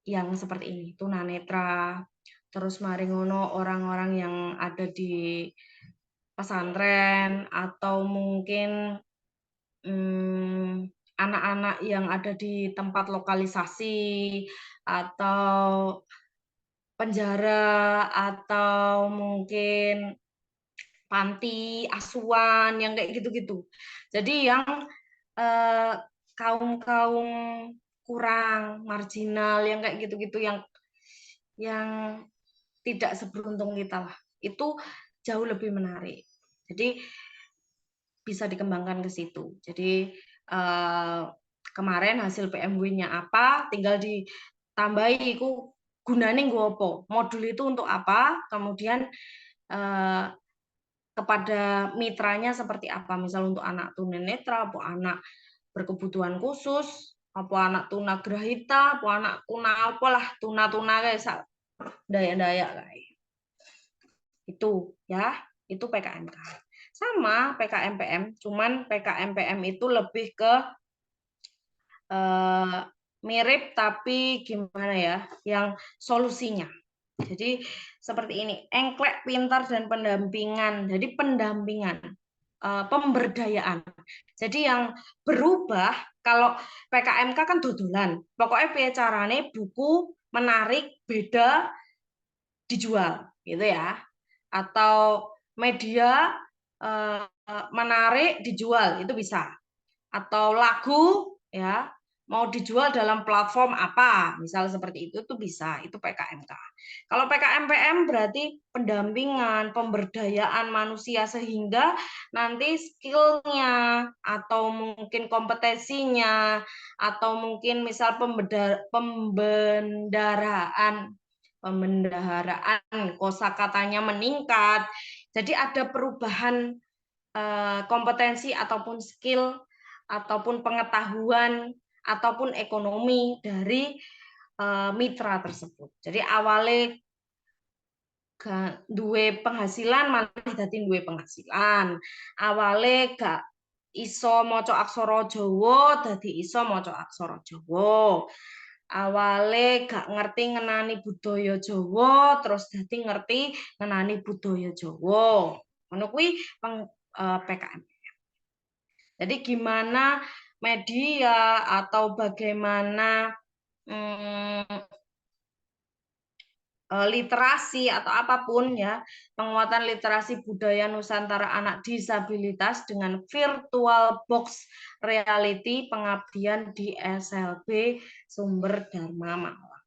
yang seperti ini, tunanetra, terus maringono orang-orang yang ada di pesantren, atau mungkin anak-anak yang ada di tempat lokalisasi, atau penjara, atau mungkin panti asuhan, yang kayak gitu-gitu. Jadi yang kaum-kaum kurang marginal, yang kayak gitu-gitu, yang tidak seberuntung kita lah, itu jauh lebih menarik. Jadi bisa dikembangkan ke situ. Jadi kemarin hasil PMW-nya apa, tinggal ditambahi itu gunane nggo apa, modul itu untuk apa, kemudian kepada mitranya seperti apa, misal untuk anak tunanetra, apa anak berkebutuhan khusus, apa anak tunagrahita, apa anak tuna apalah, tuna-tuna kayak daya-daya kayak itu ya, itu PKMK. Sama PKMPM, cuman PKMPM itu lebih ke mirip tapi gimana ya, yang solusinya. Jadi seperti ini, engklek, pintar, dan pendampingan. Jadi pendampingan, pemberdayaan. Jadi yang berubah, kalau PKMK kan dodolan. Pokoknya piye carane buku menarik, beda, dijual, gitu ya. Atau media menarik, dijual, itu bisa. Atau lagu, ya, mau dijual dalam platform apa, misal seperti itu bisa, itu PKMK. Kalau PKMPM berarti pendampingan, pemberdayaan manusia sehingga nanti skillnya atau mungkin kompetensinya atau mungkin misal pembendaharaan kosakatanya meningkat. Jadi ada perubahan kompetensi ataupun skill ataupun pengetahuan ataupun ekonomi dari mitra tersebut. Jadi awalnya duwe penghasilan, malah dadi duwe penghasilan. Awalnya gak iso maca aksara Jawa, dadi iso maca aksara Jawa. Awalnya gak ngerti ngenani budaya Jawa, terus dadi ngerti ngenani budaya Jawa. Ngono kuwi PKM. Jadi gimana media atau bagaimana literasi atau apapun ya, penguatan literasi budaya Nusantara anak disabilitas dengan virtual box reality pengabdian di SLB Sumber Dharma Malang.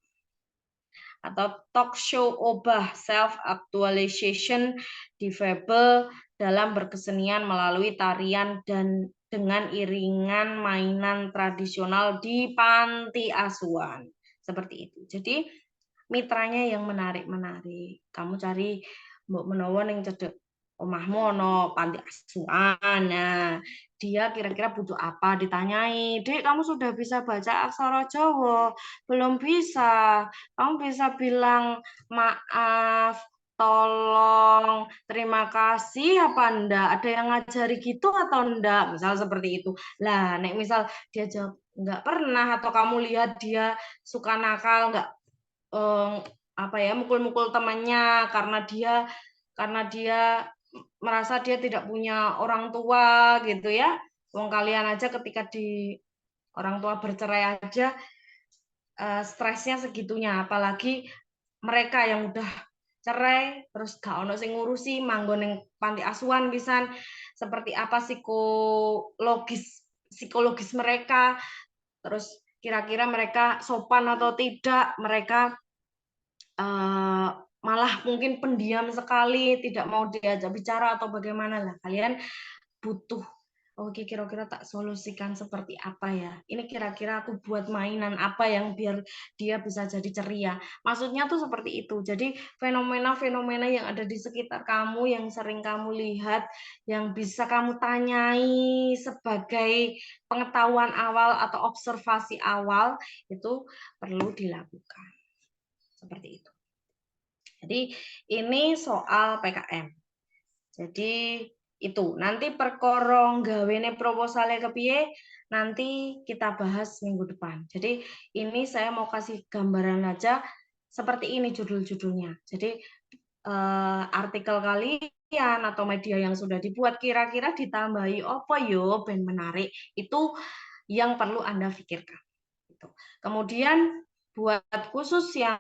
atau talk show obah self actualization difabel dalam berkesenian melalui tarian dan dengan iringan mainan tradisional di panti asuhan. Seperti itu. Jadi mitranya yang menarik-menarik. Kamu cari mbok menawa ning cedek omahmu ono panti asuhan. Nah, dia kira-kira butuh apa, ditanyai. Dek, kamu sudah bisa baca aksara Jawa? Belum bisa. Kamu bisa bilang maaf, tolong, terima kasih apa enggak? Ada yang ngajari gitu atau enggak? Misal seperti itu. Lah, nek misal dia jawab enggak pernah, atau kamu lihat dia suka nakal, enggak apa ya, mukul-mukul temannya karena dia merasa dia tidak punya orang tua gitu ya. Wong kalian aja ketika di orang tua bercerai aja stresnya segitunya, apalagi mereka yang udah cerai terus gak ono sing ngurusi, manggon ning panti asuhan pisan, seperti apa psikologis mereka, terus kira-kira mereka sopan atau tidak, mereka malah mungkin pendiam sekali, tidak mau diajak bicara atau bagaimana lah. Kalian butuh, oke, kira-kira tak solusikan seperti apa ya? Ini kira-kira aku buat mainan apa yang biar dia bisa jadi ceria. Maksudnya tuh seperti itu. Jadi fenomena-fenomena yang ada di sekitar kamu, yang sering kamu lihat, yang bisa kamu tanyai sebagai pengetahuan awal atau observasi awal, itu perlu dilakukan. Seperti itu. Jadi ini soal PKM. Jadi itu nanti perkara gawene proposale kepiye nanti kita bahas minggu depan. Jadi ini saya mau kasih gambaran aja seperti ini judul-judulnya. Jadi artikel kalian atau media yang sudah dibuat kira-kira ditambahi apa yo ben menarik, itu yang perlu Anda pikirkan. Kemudian buat khusus yang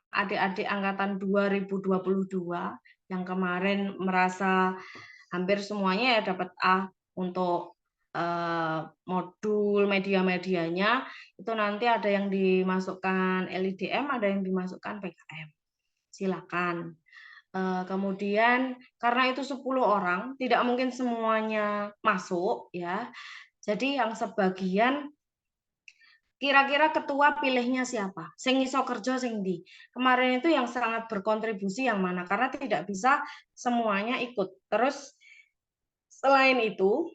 adik-adik angkatan 2022 yang kemarin merasa hampir semuanya ya dapat A untuk modul media-medianya, itu nanti ada yang dimasukkan LIDM, ada yang dimasukkan PKM. Silakan. Kemudian karena itu 10 orang, tidak mungkin semuanya masuk ya. Jadi yang sebagian kira-kira ketua pilihnya siapa? Sing iso kerja sing di. Kemarin itu yang sangat berkontribusi yang mana? Karena tidak bisa semuanya ikut. Terus selain itu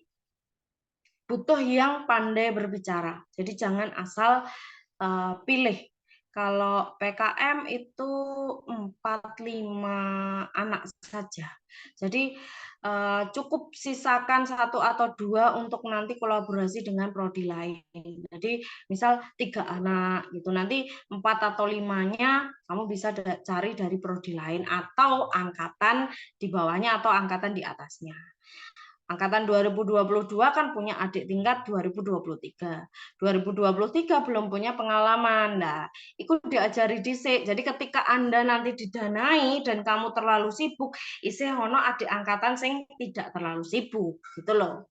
butuh yang pandai berbicara. Jadi jangan asal pilih. Kalau PKM itu 4-5 anak saja. Jadi cukup sisakan 1 atau 2 untuk nanti kolaborasi dengan prodi lain. Jadi misal 3 anak gitu, nanti 4 atau 5-nya kamu bisa cari dari prodi lain atau angkatan di bawahnya atau angkatan di atasnya. Angkatan 2022 kan punya adik tingkat 2023. 2023 belum punya pengalaman. Nah, itu diajari dhisik. Jadi ketika Anda nanti didanai dan kamu terlalu sibuk, isih ono adik angkatan sing tidak terlalu sibuk, gitu loh.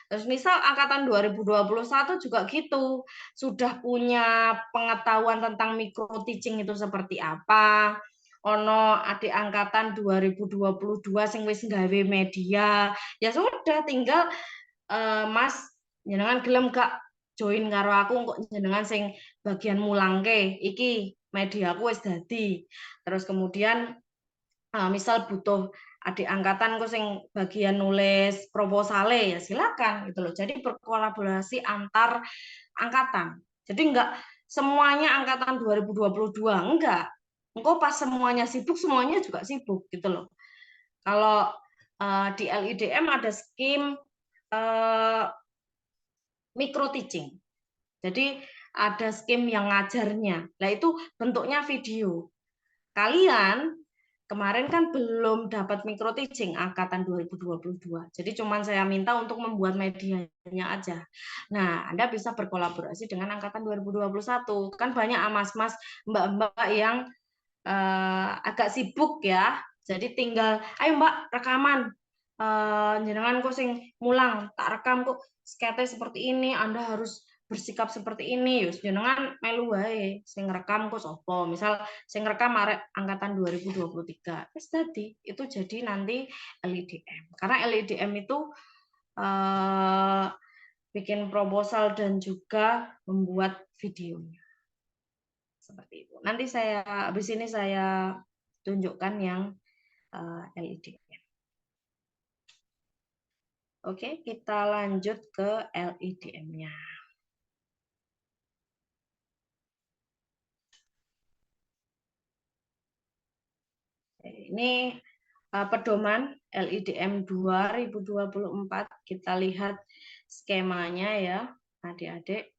Terus misal angkatan 2021 juga gitu, sudah punya pengetahuan tentang micro teaching itu seperti apa. Ono adik angkatan 2022 sing wis gawe media, ya sudah tinggal Mas jenengan gelem gak join karo aku kok jenengan sing bagian mulangke iki mediaku wis dadi. Terus kemudian misal butuh adik angkatan kok sing bagian nulis proposale ya silakan gitu loh. Jadi berkolaborasi antar angkatan. Jadi enggak semuanya angkatan 2022, enggak. Engko pas semuanya sibuk, semuanya juga sibuk gitu loh. Kalau di LIDM ada skim micro teaching. Jadi ada skim yang ngajarnya. Nah, itu bentuknya video. Kalian kemarin kan belum dapat micro teaching angkatan 2022. Jadi cuman saya minta untuk membuat medianya aja. Nah, Anda bisa berkolaborasi dengan angkatan 2021. Kan banyak mas-mas, mbak-mbak yang agak sibuk ya. Jadi tinggal, ayo Mbak rekaman. Jenengan kok sing mulang, tak rekam kok skete seperti ini. Anda harus bersikap seperti ini, yus jenengan melu wae sing rekam kok sapa. Misal sing rekam arek angkatan 2023. Wis tadi itu jadi nanti LIDM. Karena LIDM itu bikin proposal dan juga membuat videonya. Seperti itu. Nanti habis ini saya tunjukkan yang LIDM. Oke, kita lanjut ke LIDM-nya. Ini pedoman LIDM 2024. Kita lihat skemanya ya, adik-adik.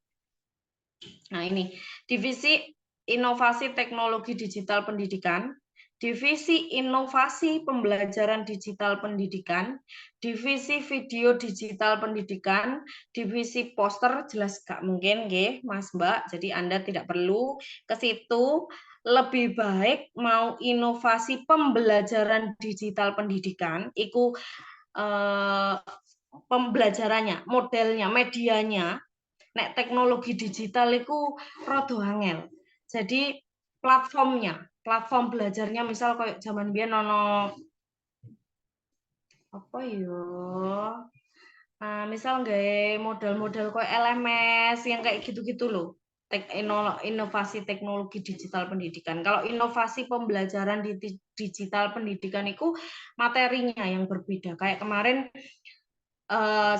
Nah, ini divisi inovasi teknologi digital pendidikan, divisi inovasi pembelajaran digital pendidikan, divisi video digital pendidikan, divisi poster, jelas gak mungkin nggih Mas Mbak. Jadi Anda tidak perlu ke situ. Lebih baik mau inovasi pembelajaran digital pendidikan, iku pembelajarannya, modelnya, medianya. Nek teknologi digital itu rada angel. Jadi platform belajarnya misal kayak zaman biyen ono apa ya? Misal nggak model-model kayak LMS yang kayak gitu-gitu loh. Inovasi teknologi digital pendidikan. Kalau inovasi pembelajaran di digital pendidikan itu materinya yang berbeda. Kayak kemarin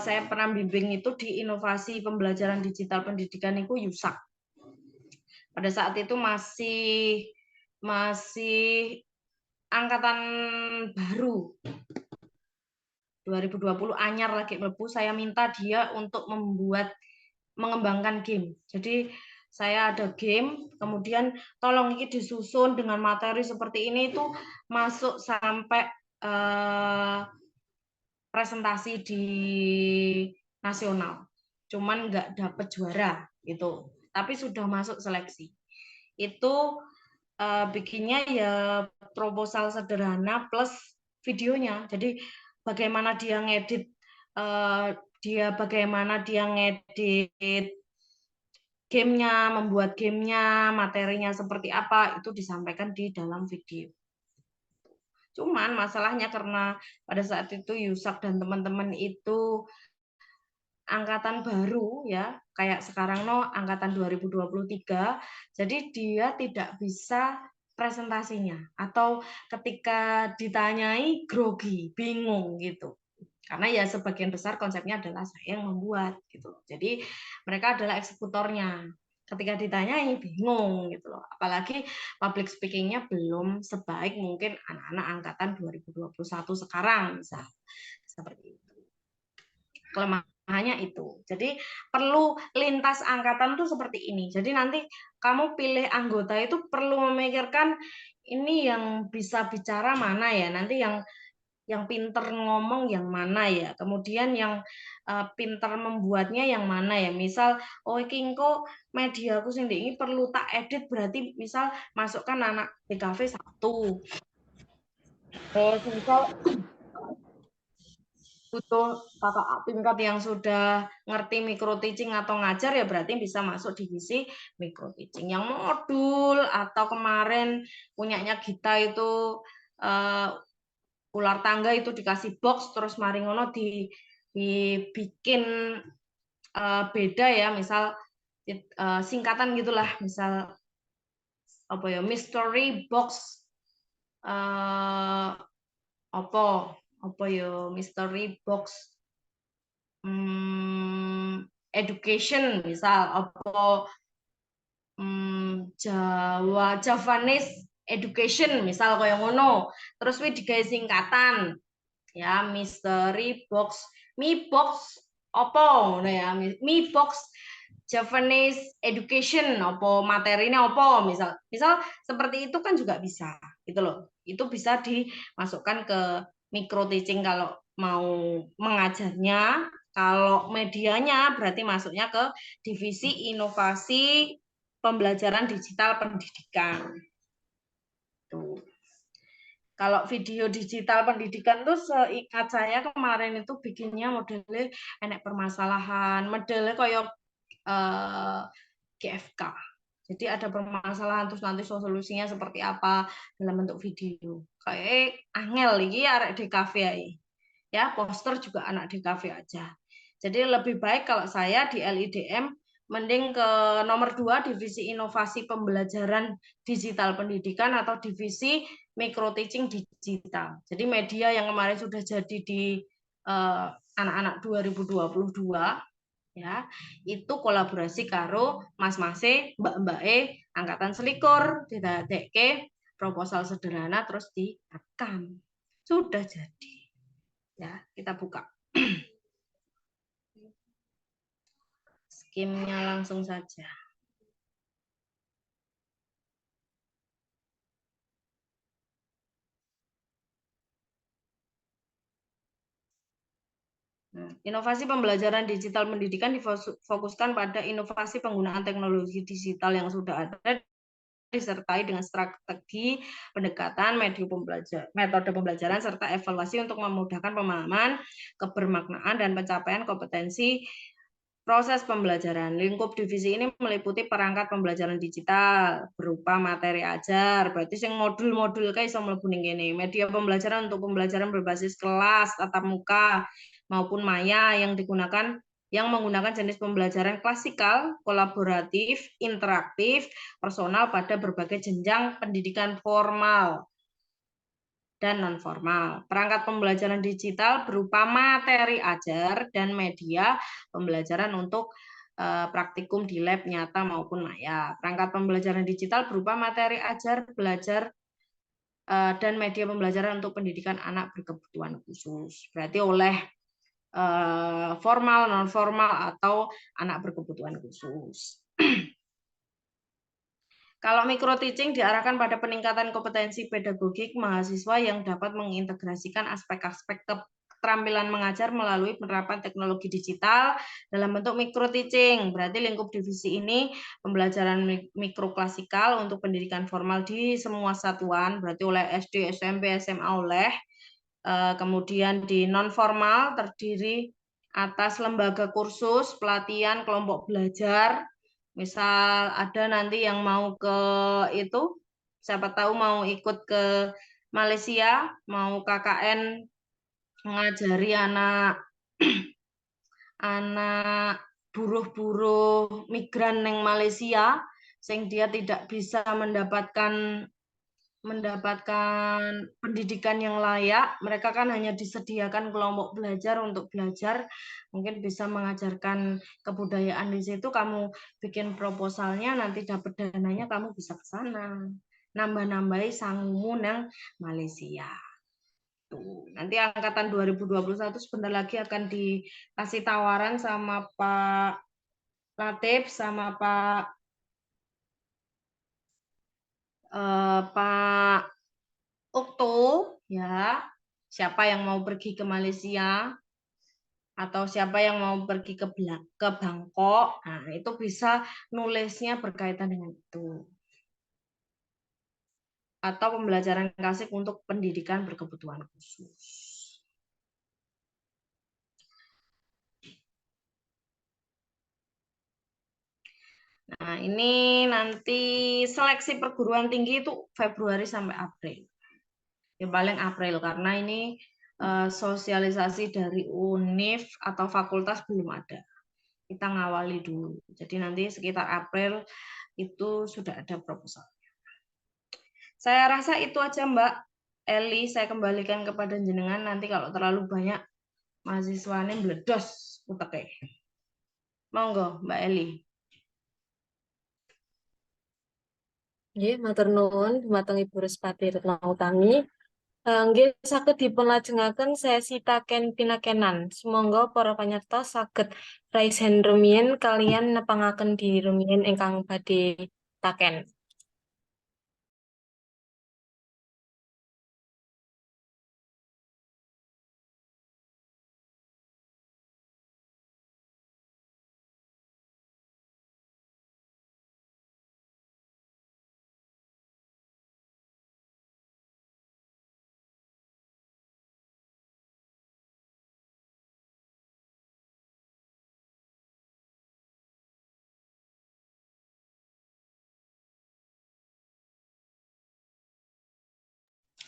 saya pernah bimbing itu di inovasi pembelajaran digital pendidikan itu YUSAK. Pada saat itu masih angkatan baru 2020 anyar lagi mlebu, saya minta dia untuk mengembangkan game. Jadi saya ada game, kemudian tolong ini disusun dengan materi seperti ini itu masuk sampai presentasi di nasional. Cuman nggak dapet juara gitu. Tapi sudah masuk seleksi. Itu bikinnya ya proposal sederhana plus videonya. Jadi bagaimana dia ngedit gamenya, membuat gamenya, materinya seperti apa, itu disampaikan di dalam video. Cuman masalahnya karena pada saat itu Yusak dan teman-teman itu angkatan baru ya, kayak sekarang angkatan 2023, jadi dia tidak bisa presentasinya atau ketika ditanyai grogi, bingung gitu. Karena ya sebagian besar konsepnya adalah saya yang membuat gitu. Jadi mereka adalah eksekutornya. Ketika ditanyai bingung gitu loh. Apalagi public speaking-nya belum sebaik mungkin anak-anak angkatan 2021 sekarang misal. Seperti itu. Kelemahannya itu. Jadi perlu lintas angkatan tuh seperti ini. Jadi nanti kamu pilih anggota itu perlu memikirkan ini yang bisa bicara mana ya. Nanti yang pinter ngomong yang mana ya, kemudian yang pinter membuatnya yang mana ya. Misal iki engko media aku sing ini perlu tak edit, berarti misal masukkan anak BKV 1. Terus misal butuh kakak tingkat yang sudah ngerti micro teaching atau ngajar ya berarti bisa masuk divisi micro teaching. Yang modul atau kemarin punyanya Gita itu ular tangga itu dikasih box terus mari ngono dibikin beda ya, misal singkatan gitulah, misal apa ya, mystery box apa ya, mystery box education misal, apa Javanese education misal kaya ngono, terus digawe singkatan ya, mystery box, mi box apa ngono ya, mi box Javanese education, apa materinya apa misal seperti itu kan juga bisa gitu loh. Itu bisa dimasukkan ke micro teaching kalau mau mengajarnya. Kalau medianya berarti masuknya ke divisi inovasi pembelajaran digital pendidikan. Tuh. Kalau video digital pendidikan tuh seingat saya kemarin itu bikinnya modelnya enek permasalahan, modelnya kayak eh, GFK. Jadi ada permasalahan terus nanti solusinya seperti apa dalam bentuk video. Kayak angel iki arek DKV ya, poster juga anak DKV aja. Jadi lebih baik kalau saya di LIDM mending ke nomor 2 divisi inovasi pembelajaran digital pendidikan atau divisi micro teaching digital. Jadi media yang kemarin sudah jadi di anak-anak 2022 ya, itu kolaborasi karo mas-mase, mbak-mbake angkatan selikur didadekke proposal sederhana terus direkam. Sudah jadi. Ya, kita buka. Skimnya langsung saja. Inovasi pembelajaran digital pendidikan difokuskan pada inovasi penggunaan teknologi digital yang sudah ada disertai dengan strategi pendekatan metode pembelajaran serta evaluasi untuk memudahkan pemahaman, kebermaknaan dan pencapaian kompetensi proses pembelajaran. Lingkup divisi ini meliputi perangkat pembelajaran digital berupa materi ajar, berarti yang modul-modul kayak iso mlebu ning kene. Media pembelajaran untuk pembelajaran berbasis kelas, tatap muka maupun maya yang menggunakan jenis pembelajaran klasikal, kolaboratif, interaktif, personal pada berbagai jenjang pendidikan formal dan non-formal. Perangkat pembelajaran digital berupa materi ajar dan media pembelajaran untuk praktikum di lab nyata maupun maya. Perangkat pembelajaran digital berupa materi ajar, belajar, dan media pembelajaran untuk pendidikan anak berkebutuhan khusus. Berarti oleh formal, non formal atau anak berkebutuhan khusus. Kalau micro teaching diarahkan pada peningkatan kompetensi pedagogik mahasiswa yang dapat mengintegrasikan aspek-aspek keterampilan mengajar melalui penerapan teknologi digital dalam bentuk micro teaching. Berarti lingkup divisi ini pembelajaran mikro klasikal untuk pendidikan formal di semua satuan, berarti oleh SD, SMP, SMA oleh. Kemudian di non formal terdiri atas lembaga kursus, pelatihan, kelompok belajar. Misal ada nanti yang mau ke itu, siapa tahu mau ikut ke Malaysia, mau KKN mengajari anak buruh-buruh migran yang Malaysia, sehingga dia tidak bisa mendapatkan pendidikan yang layak. Mereka kan hanya disediakan kelompok belajar untuk belajar, mungkin bisa mengajarkan kebudayaan di situ. Kamu bikin proposalnya, nanti dapat dananya, kamu bisa ke sana nambah-nambahi sangumu nang Malaysia. Tuh, nanti angkatan 2021 sebentar lagi akan dikasih tawaran sama Pak Latif sama Pak Okto, ya, siapa yang mau pergi ke Malaysia atau siapa yang mau pergi ke Bangkok, nah itu bisa nulisnya berkaitan dengan itu. Atau pembelajaran klasik untuk pendidikan berkebutuhan khusus. Nah, ini nanti seleksi perguruan tinggi itu Februari sampai April. Ya paling April karena ini sosialisasi dari UNIF atau fakultas belum ada. Kita ngawali dulu. Jadi nanti sekitar April itu sudah ada proposalnya. Saya rasa itu aja Mbak Eli, saya kembalikan kepada jenengan. Nanti kalau terlalu banyak mahasiswanya meledos uteke. Monggo Mbak Eli. Nggih, matur nuwun dumateng Ibu Respati Retno Utami. Nggih saged dipunlajengaken sesi taken pinakenan. Sumangga para panyertos saged raise hand rumiyin kaliyan nepangaken diri rumiyin ingkang badhe taken.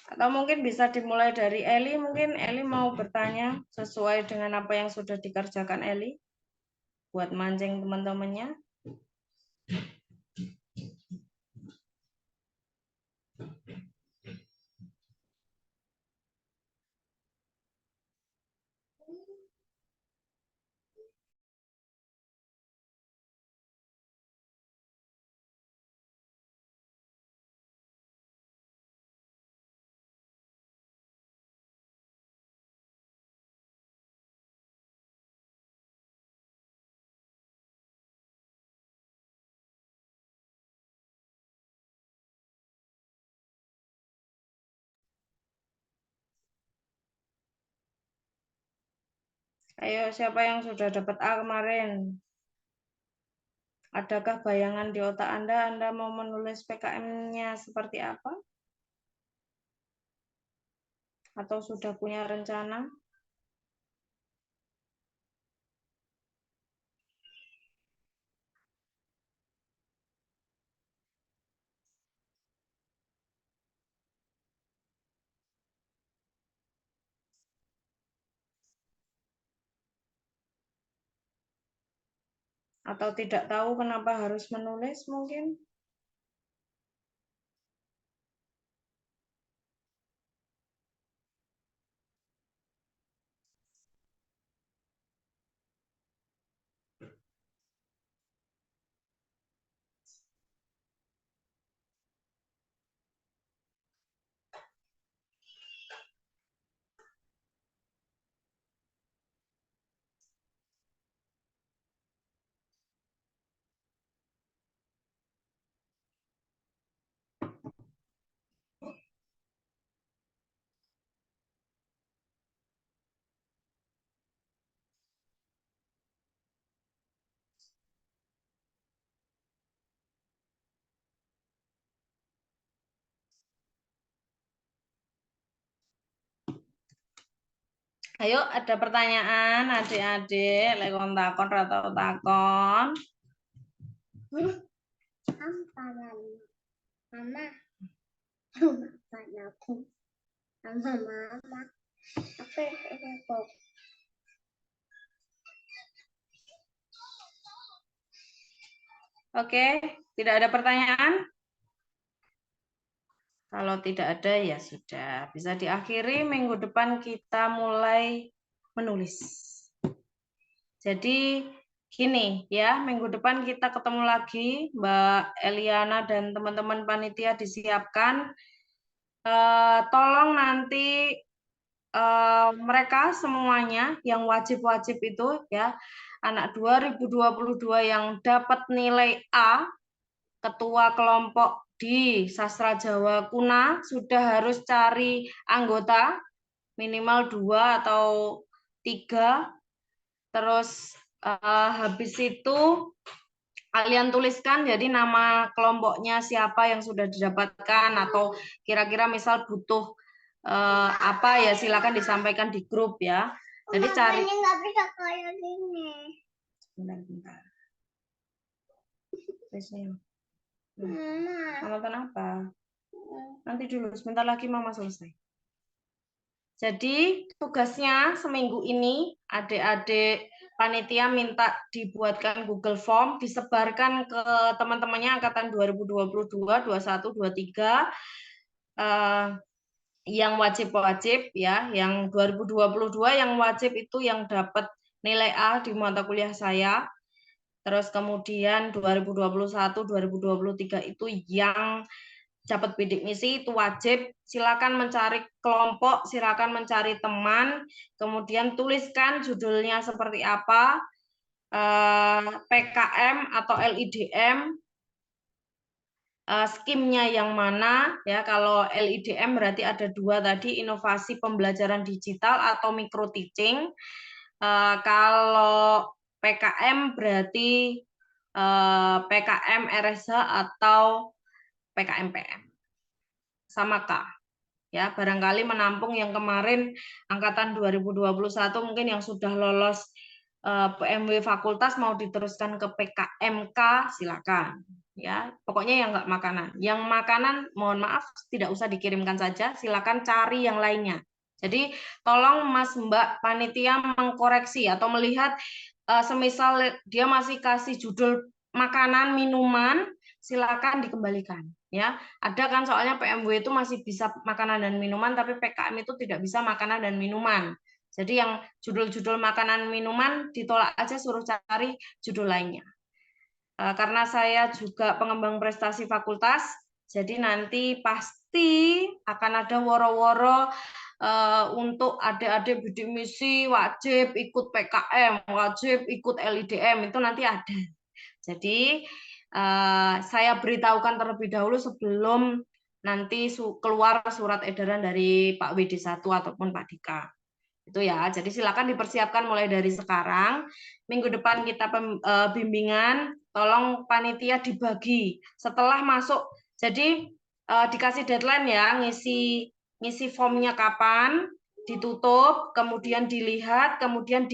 Atau mungkin bisa dimulai dari Eli, mungkin Eli mau bertanya sesuai dengan apa yang sudah dikerjakan Eli buat mancing teman-temannya. Ayo, siapa yang sudah dapat A kemarin? Adakah bayangan di otak Anda mau menulis PKM-nya seperti apa? Atau sudah punya rencana? Atau tidak tahu kenapa harus menulis mungkin? Ayo, ada pertanyaan adik-adik, lek kon takon atau takon. Mama. Aku. Sama mama. Apa yang Oke, tidak ada pertanyaan? Kalau tidak ada ya sudah, bisa diakhiri. Minggu depan kita mulai menulis. Jadi gini ya, minggu depan kita ketemu lagi, Mbak Eliana dan teman-teman panitia disiapkan. Tolong nanti mereka semuanya yang wajib-wajib itu ya, anak 2022 yang dapat nilai A, ketua kelompok di Sastra Jawa Kuna sudah harus cari anggota minimal 2 atau 3. Terus habis itu kalian tuliskan jadi nama kelompoknya siapa yang sudah didapatkan, atau kira-kira misal butuh apa ya, silakan disampaikan di grup ya. Jadi cari. Ini nggak bisa kayak gini. Bentar. Mama. Nonton apa? Nanti dulu, sebentar lagi Mama selesai. Jadi tugasnya seminggu ini adik-adik panitia minta dibuatkan Google Form, disebarkan ke teman-temannya angkatan 2022, 21, 23 yang wajib-wajib ya, yang 2022 yang wajib itu yang dapat nilai A di mata kuliah saya. Terus kemudian 2021, 2023 itu yang dapat bidik misi itu wajib. Silakan mencari kelompok, silakan mencari teman, kemudian tuliskan judulnya seperti apa, PKM atau LIDM, skimnya yang mana ya. Kalau LIDM berarti ada 2 tadi, inovasi pembelajaran digital atau micro teaching. Kalau PKM berarti PKM RSH atau PKMPM sama K ya, barangkali menampung yang kemarin angkatan 2021 mungkin yang sudah lolos PMW fakultas mau diteruskan ke PKMK silakan ya. Pokoknya yang nggak makanan. Yang makanan mohon maaf tidak usah dikirimkan saja, silakan cari yang lainnya. Jadi tolong Mas Mbak panitia mengkoreksi atau melihat semisal dia masih kasih judul makanan minuman, silakan dikembalikan ya. Ada kan soalnya PMW itu masih bisa makanan dan minuman, tapi PKM itu tidak bisa makanan dan minuman. Jadi yang judul-judul makanan minuman ditolak aja, suruh cari judul lainnya. Karena saya juga pengembang prestasi fakultas, jadi nanti pasti akan ada woro-woro untuk adik-adik bidik misi wajib ikut PKM, wajib ikut LIDM, itu nanti ada. Jadi saya beritahukan terlebih dahulu sebelum nanti keluar surat edaran dari Pak WD1 ataupun Pak Dika. Itu ya. Jadi silakan dipersiapkan mulai dari sekarang. Minggu depan kita bimbingan, tolong panitia dibagi setelah masuk. Jadi dikasih deadline ya, ngisi formnya kapan, ditutup, kemudian dilihat, kemudian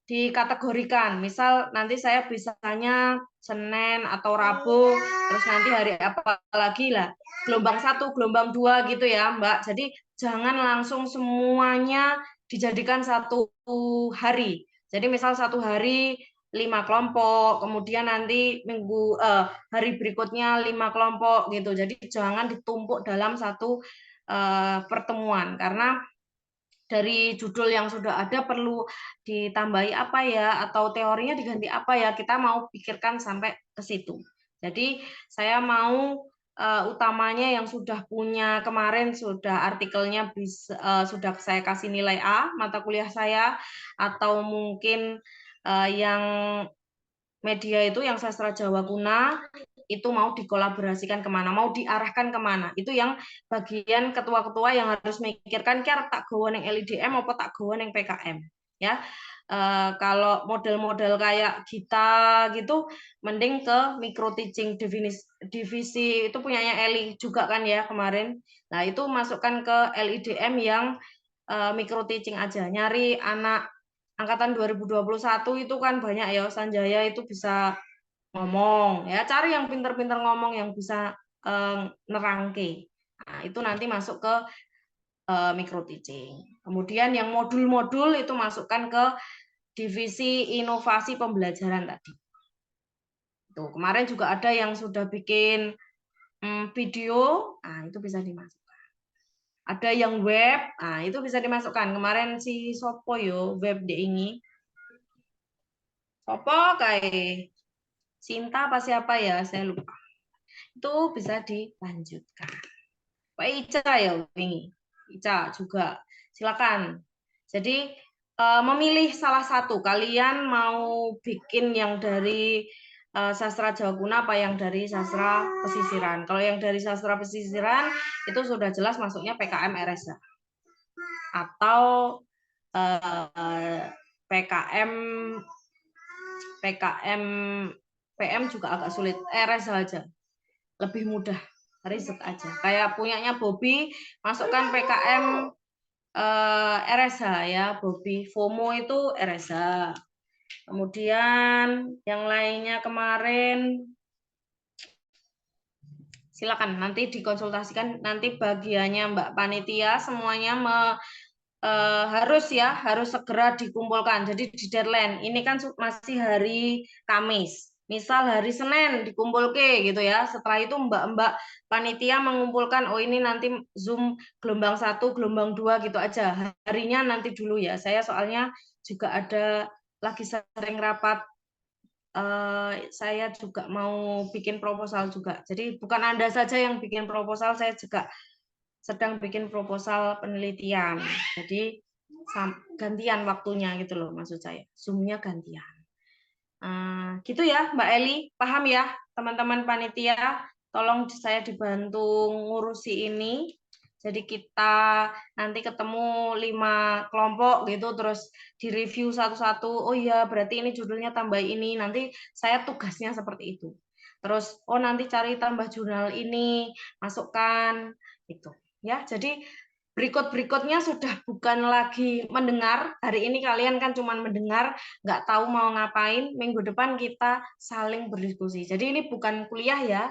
dikategorikan. Misal nanti saya bisanya Senin atau Rabu, terus nanti hari apa lagi lah, gelombang 1, gelombang 2 gitu ya Mbak. Jadi jangan langsung semuanya dijadikan satu hari. Jadi misal satu hari 5 kelompok, kemudian nanti hari berikutnya 5 kelompok gitu. Jadi jangan ditumpuk dalam satu pertemuan, karena dari judul yang sudah ada perlu ditambahi apa ya, atau teorinya diganti apa ya, kita mau pikirkan sampai ke situ. Jadi saya mau utamanya yang sudah punya kemarin, sudah artikelnya sudah saya kasih nilai A mata kuliah saya, atau mungkin yang media itu yang sastra Jawa Kuna itu mau dikolaborasikan kemana, mau diarahkan kemana. Itu yang bagian ketua-ketua yang harus memikirkan kira tak gawa yang LIDM apa tak gawa yang PKM ya. Kalau model-model kayak kita gitu mending ke micro teaching divisi itu punyanya Eli juga kan ya kemarin. Nah itu masukkan ke LIDM yang micro teaching aja, nyari anak angkatan 2021 itu kan banyak ya, Sanjaya itu bisa ngomong ya, cari yang pinter-pinter ngomong yang bisa nerangke. Nah, itu nanti masuk ke micro teaching. Kemudian yang modul-modul itu masukkan ke divisi inovasi pembelajaran tadi. Tuh, kemarin juga ada yang sudah bikin video, nah itu bisa dimasukkan. Ada yang web, nah itu bisa dimasukkan. Kemarin si Sopo yo web de ini. Sopo kayak Sinta apa siapa ya, saya lupa. Itu bisa dilanjutkan. Pak Ica ya ini. Ica juga. Silakan. Jadi memilih salah satu. Kalian mau bikin yang dari sastra Jawa Kuna apa yang dari sastra pesisiran. Kalau yang dari sastra pesisiran itu sudah jelas masuknya PKM RSA. Atau PKM PM juga agak sulit. RS saja lebih mudah, riset aja. Kayak punyanya Bobby, masukkan PKM RSH ya, Bobby. FOMO itu RSH. Kemudian yang lainnya kemarin silakan nanti dikonsultasikan, nanti bagiannya Mbak Panitia semuanya harus segera dikumpulkan. Jadi di deadline. Ini kan masih hari Kamis. Misal hari Senin dikumpul gitu ya. Setelah itu Mbak panitia mengumpulkan, oh ini nanti Zoom gelombang 1, gelombang 2 gitu aja. Harinya nanti dulu ya. Saya soalnya juga ada lagi sering rapat. Saya juga mau bikin proposal juga. Jadi bukan Anda saja yang bikin proposal, saya juga sedang bikin proposal penelitian. Jadi gantian waktunya gitu loh maksud saya. Zoom-nya gantian. Gitu ya Mbak Eli, paham ya teman-teman panitia? Tolong saya dibantu ngurusi ini. Jadi kita nanti ketemu 5 kelompok gitu, terus direview satu-satu. Oh iya, berarti ini judulnya tambah ini. Nanti saya tugasnya seperti itu. Terus nanti cari tambah jurnal ini, masukkan gitu. Ya, jadi berikut-berikutnya sudah bukan lagi mendengar. Hari ini kalian kan cuma mendengar, nggak tahu mau ngapain. Minggu depan kita saling berdiskusi. Jadi ini bukan kuliah ya.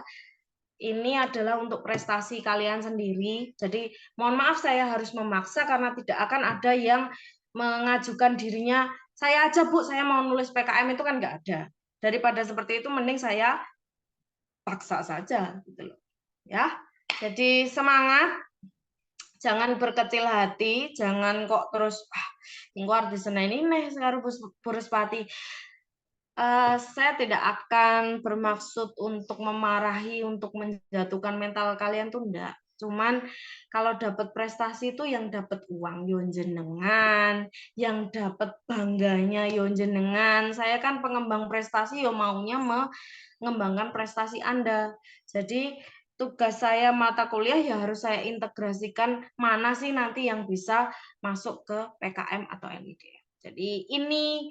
Ini adalah untuk prestasi kalian sendiri. Jadi mohon maaf saya harus memaksa karena tidak akan ada yang mengajukan dirinya, saya aja Bu, saya mau nulis PKM, itu kan nggak ada. Daripada seperti itu mending saya paksa saja gitu loh. Ya. Jadi semangat. Jangan berkecil hati, jangan kok terus engko arep diseneni neh karo Bu Respati. Saya tidak akan bermaksud untuk memarahi, untuk menjatuhkan mental kalian tuh enggak. Cuman kalau dapat prestasi itu yang dapat uang yo jenengan, yang dapat bangganya yo jenengan. Saya kan pengembang prestasi yo maunya mengembangkan prestasi Anda. Jadi tugas saya mata kuliah ya harus saya integrasikan mana sih nanti yang bisa masuk ke PKM atau LIDM. Jadi ini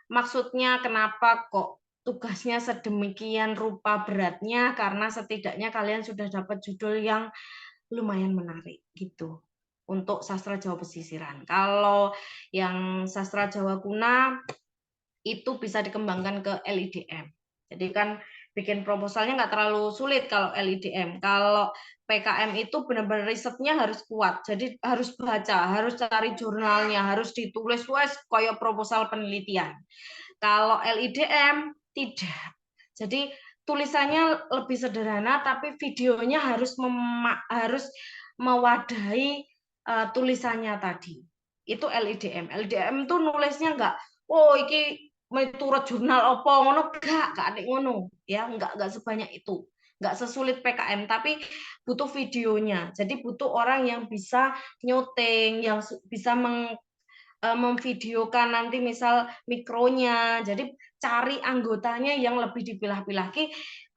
maksudnya kenapa kok tugasnya sedemikian rupa beratnya, karena setidaknya kalian sudah dapat judul yang lumayan menarik gitu untuk sastra Jawa pesisiran. Kalau yang sastra Jawa kuna itu bisa dikembangkan ke LIDM. Jadi kan bikin proposalnya nggak terlalu sulit kalau LIDM. Kalau PKM itu benar-benar risetnya harus kuat. Jadi harus baca, harus cari jurnalnya, harus ditulis wes koyo proposal penelitian. Kalau LIDM tidak. Jadi tulisannya lebih sederhana tapi videonya harus mewadahi tulisannya tadi. Itu LIDM. LIDM itu nulisnya enggak, oh iki miturut jurnal opo ngono, enggak ada ngono ya, enggak sebanyak itu. Enggak sesulit PKM, tapi butuh videonya. Jadi butuh orang yang bisa nyuting, yang bisa memvideokan nanti misal mikronya. Jadi cari anggotanya yang lebih dipilah-pilah ki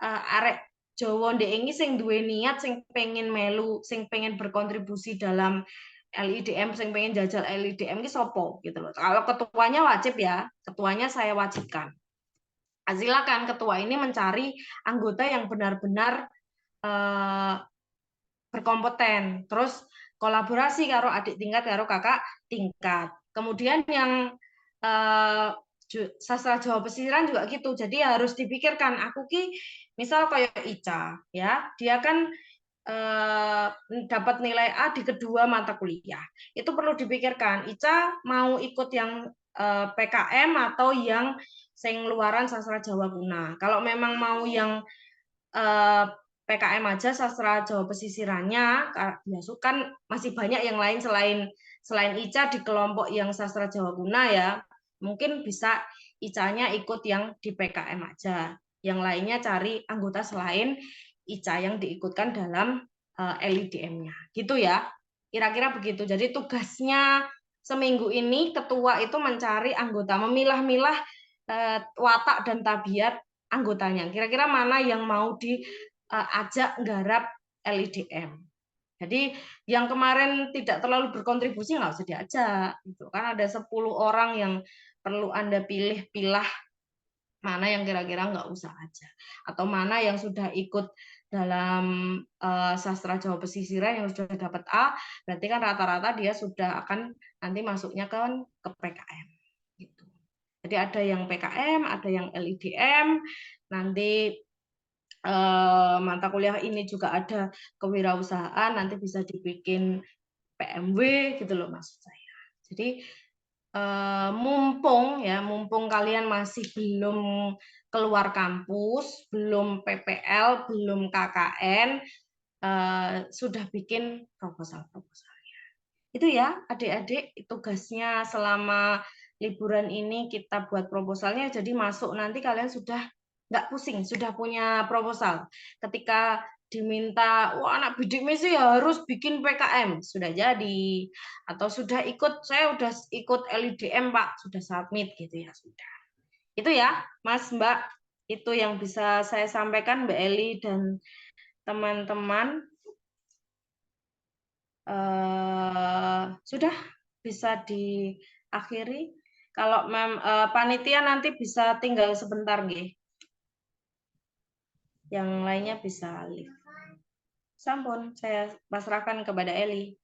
arek Jawa ndek ini sing duwe niat, sing pengen melu, sing pengen berkontribusi dalam LIDM, sing pengen jajal LIDM ki sopo gitu loh. Kalau ketuanya wajib ya, ketuanya saya wajibkan. Silakan ketua ini mencari anggota yang benar-benar berkompeten, terus kolaborasi karo adik tingkat karo kakak tingkat. Kemudian yang sastra Jawa pesisiran juga gitu. Jadi harus dipikirkan, aku ki misal kayak Ica ya, dia kan dapat nilai A di kedua mata kuliah. Itu perlu dipikirkan, Ica mau ikut yang PKM atau yang sing luaran sastra Jawa kuna. Kalau memang mau yang PKM aja sastra Jawa pesisirannya, ya kan masih banyak yang lain selain Ica di kelompok yang sastra Jawa kuna ya. Mungkin bisa Icanya ikut yang di PKM aja. Yang lainnya cari anggota selain Ica yang diikutkan dalam LIDM-nya. Gitu ya. Kira-kira begitu. Jadi tugasnya seminggu ini ketua itu mencari anggota, memilah-milah watak dan tabiat anggotanya. Kira-kira mana yang mau diajak nggarap LIDM. Jadi yang kemarin tidak terlalu berkontribusi nggak usah diajak. Gitu. Kan ada 10 orang yang perlu Anda pilih-pilah mana yang kira-kira nggak usah aja. Atau mana yang sudah ikut dalam sastra Jawa pesisiran yang sudah dapat A, berarti kan rata-rata dia sudah akan nanti masuknya ke PKM. Gitu. Jadi ada yang PKM, ada yang LIDM, nanti mata kuliah ini juga ada kewirausahaan, nanti bisa dibikin PMW gitu loh maksud saya. Jadi mumpung kalian masih belum keluar kampus, belum PPL, belum KKN, sudah bikin proposal-proposalnya. Itu ya adik-adik, tugasnya selama liburan ini kita buat proposalnya, jadi masuk nanti kalian sudah nggak pusing, sudah punya proposal. Ketika diminta, wah anak bidik misi harus bikin PKM, sudah jadi. Atau sudah ikut, saya sudah ikut LIDM Pak, sudah submit gitu ya, sudah. Itu ya Mas Mbak, itu yang bisa saya sampaikan Mbak Eli dan teman-teman. Sudah bisa diakhiri. Kalau panitia nanti bisa tinggal sebentar nggih. Yang lainnya bisa live. Sampun, saya pasrahkan kepada Eli.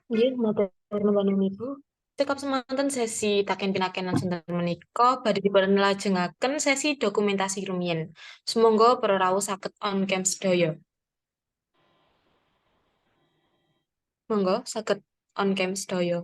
Nggih, matur nuwun Ibu. Cekap semanten sesi taken pinakenan sonten menika badhe dipun lajengaken sesi dokumentasi rumiyin. Sumangga para rawuh saged on cam sedaya. Monggo saged on cam sedaya.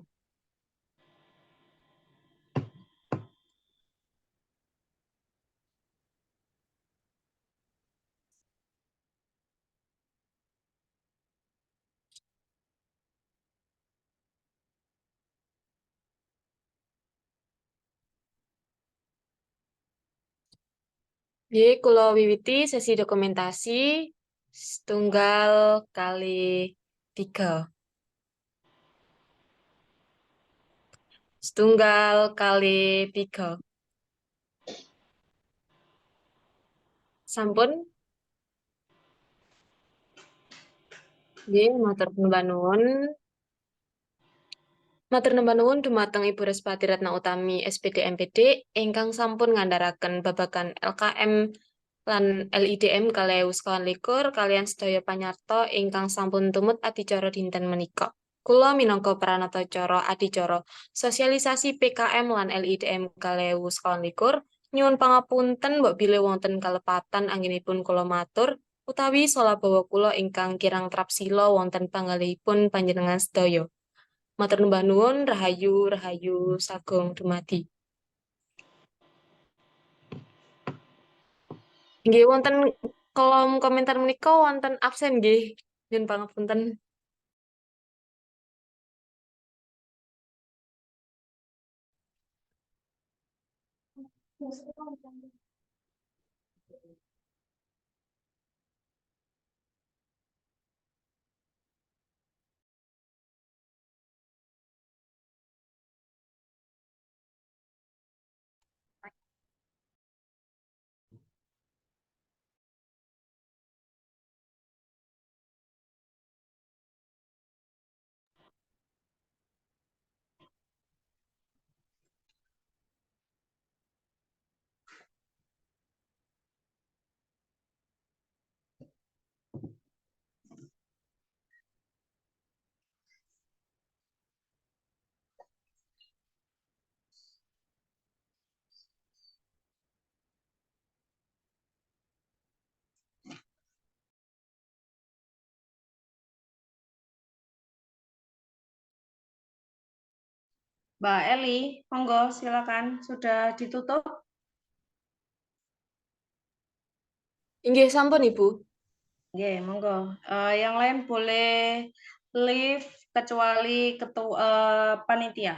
Nggih, kula wiwiti sesi dokumentasi setunggal kali 3. Setunggal kali 3. Sampun? Nggih, matur nuwun. Matur nuwun dumateng Ibu Respati Ratna Utami SPD MPD ingkang sampun ngandharaken babagan LKM lan LIDM 2021 kaliyan sedaya panyarta ingkang sampun tumut adicara dinten menika. Kula minangka pranatacara adicara sosialisasi PKM lan LIDM 2021 nyuwun pangapunten mbok bilih wonten kalepatan anggenipun kula matur utawi salabawa kula ingkang kirang trapsila wonten panggalihipun panjenengan sedaya. Matur nuwun, rahayu, rahayu, sagung dumadi. Nggih wonten kolom komentar menika wonten absen nggih. Nyuwun pangapunten. Mbak Eli, monggo silakan sudah ditutup. Inggih sampun Ibu. Nggih, monggo. Yang lain boleh leave kecuali ketua panitia.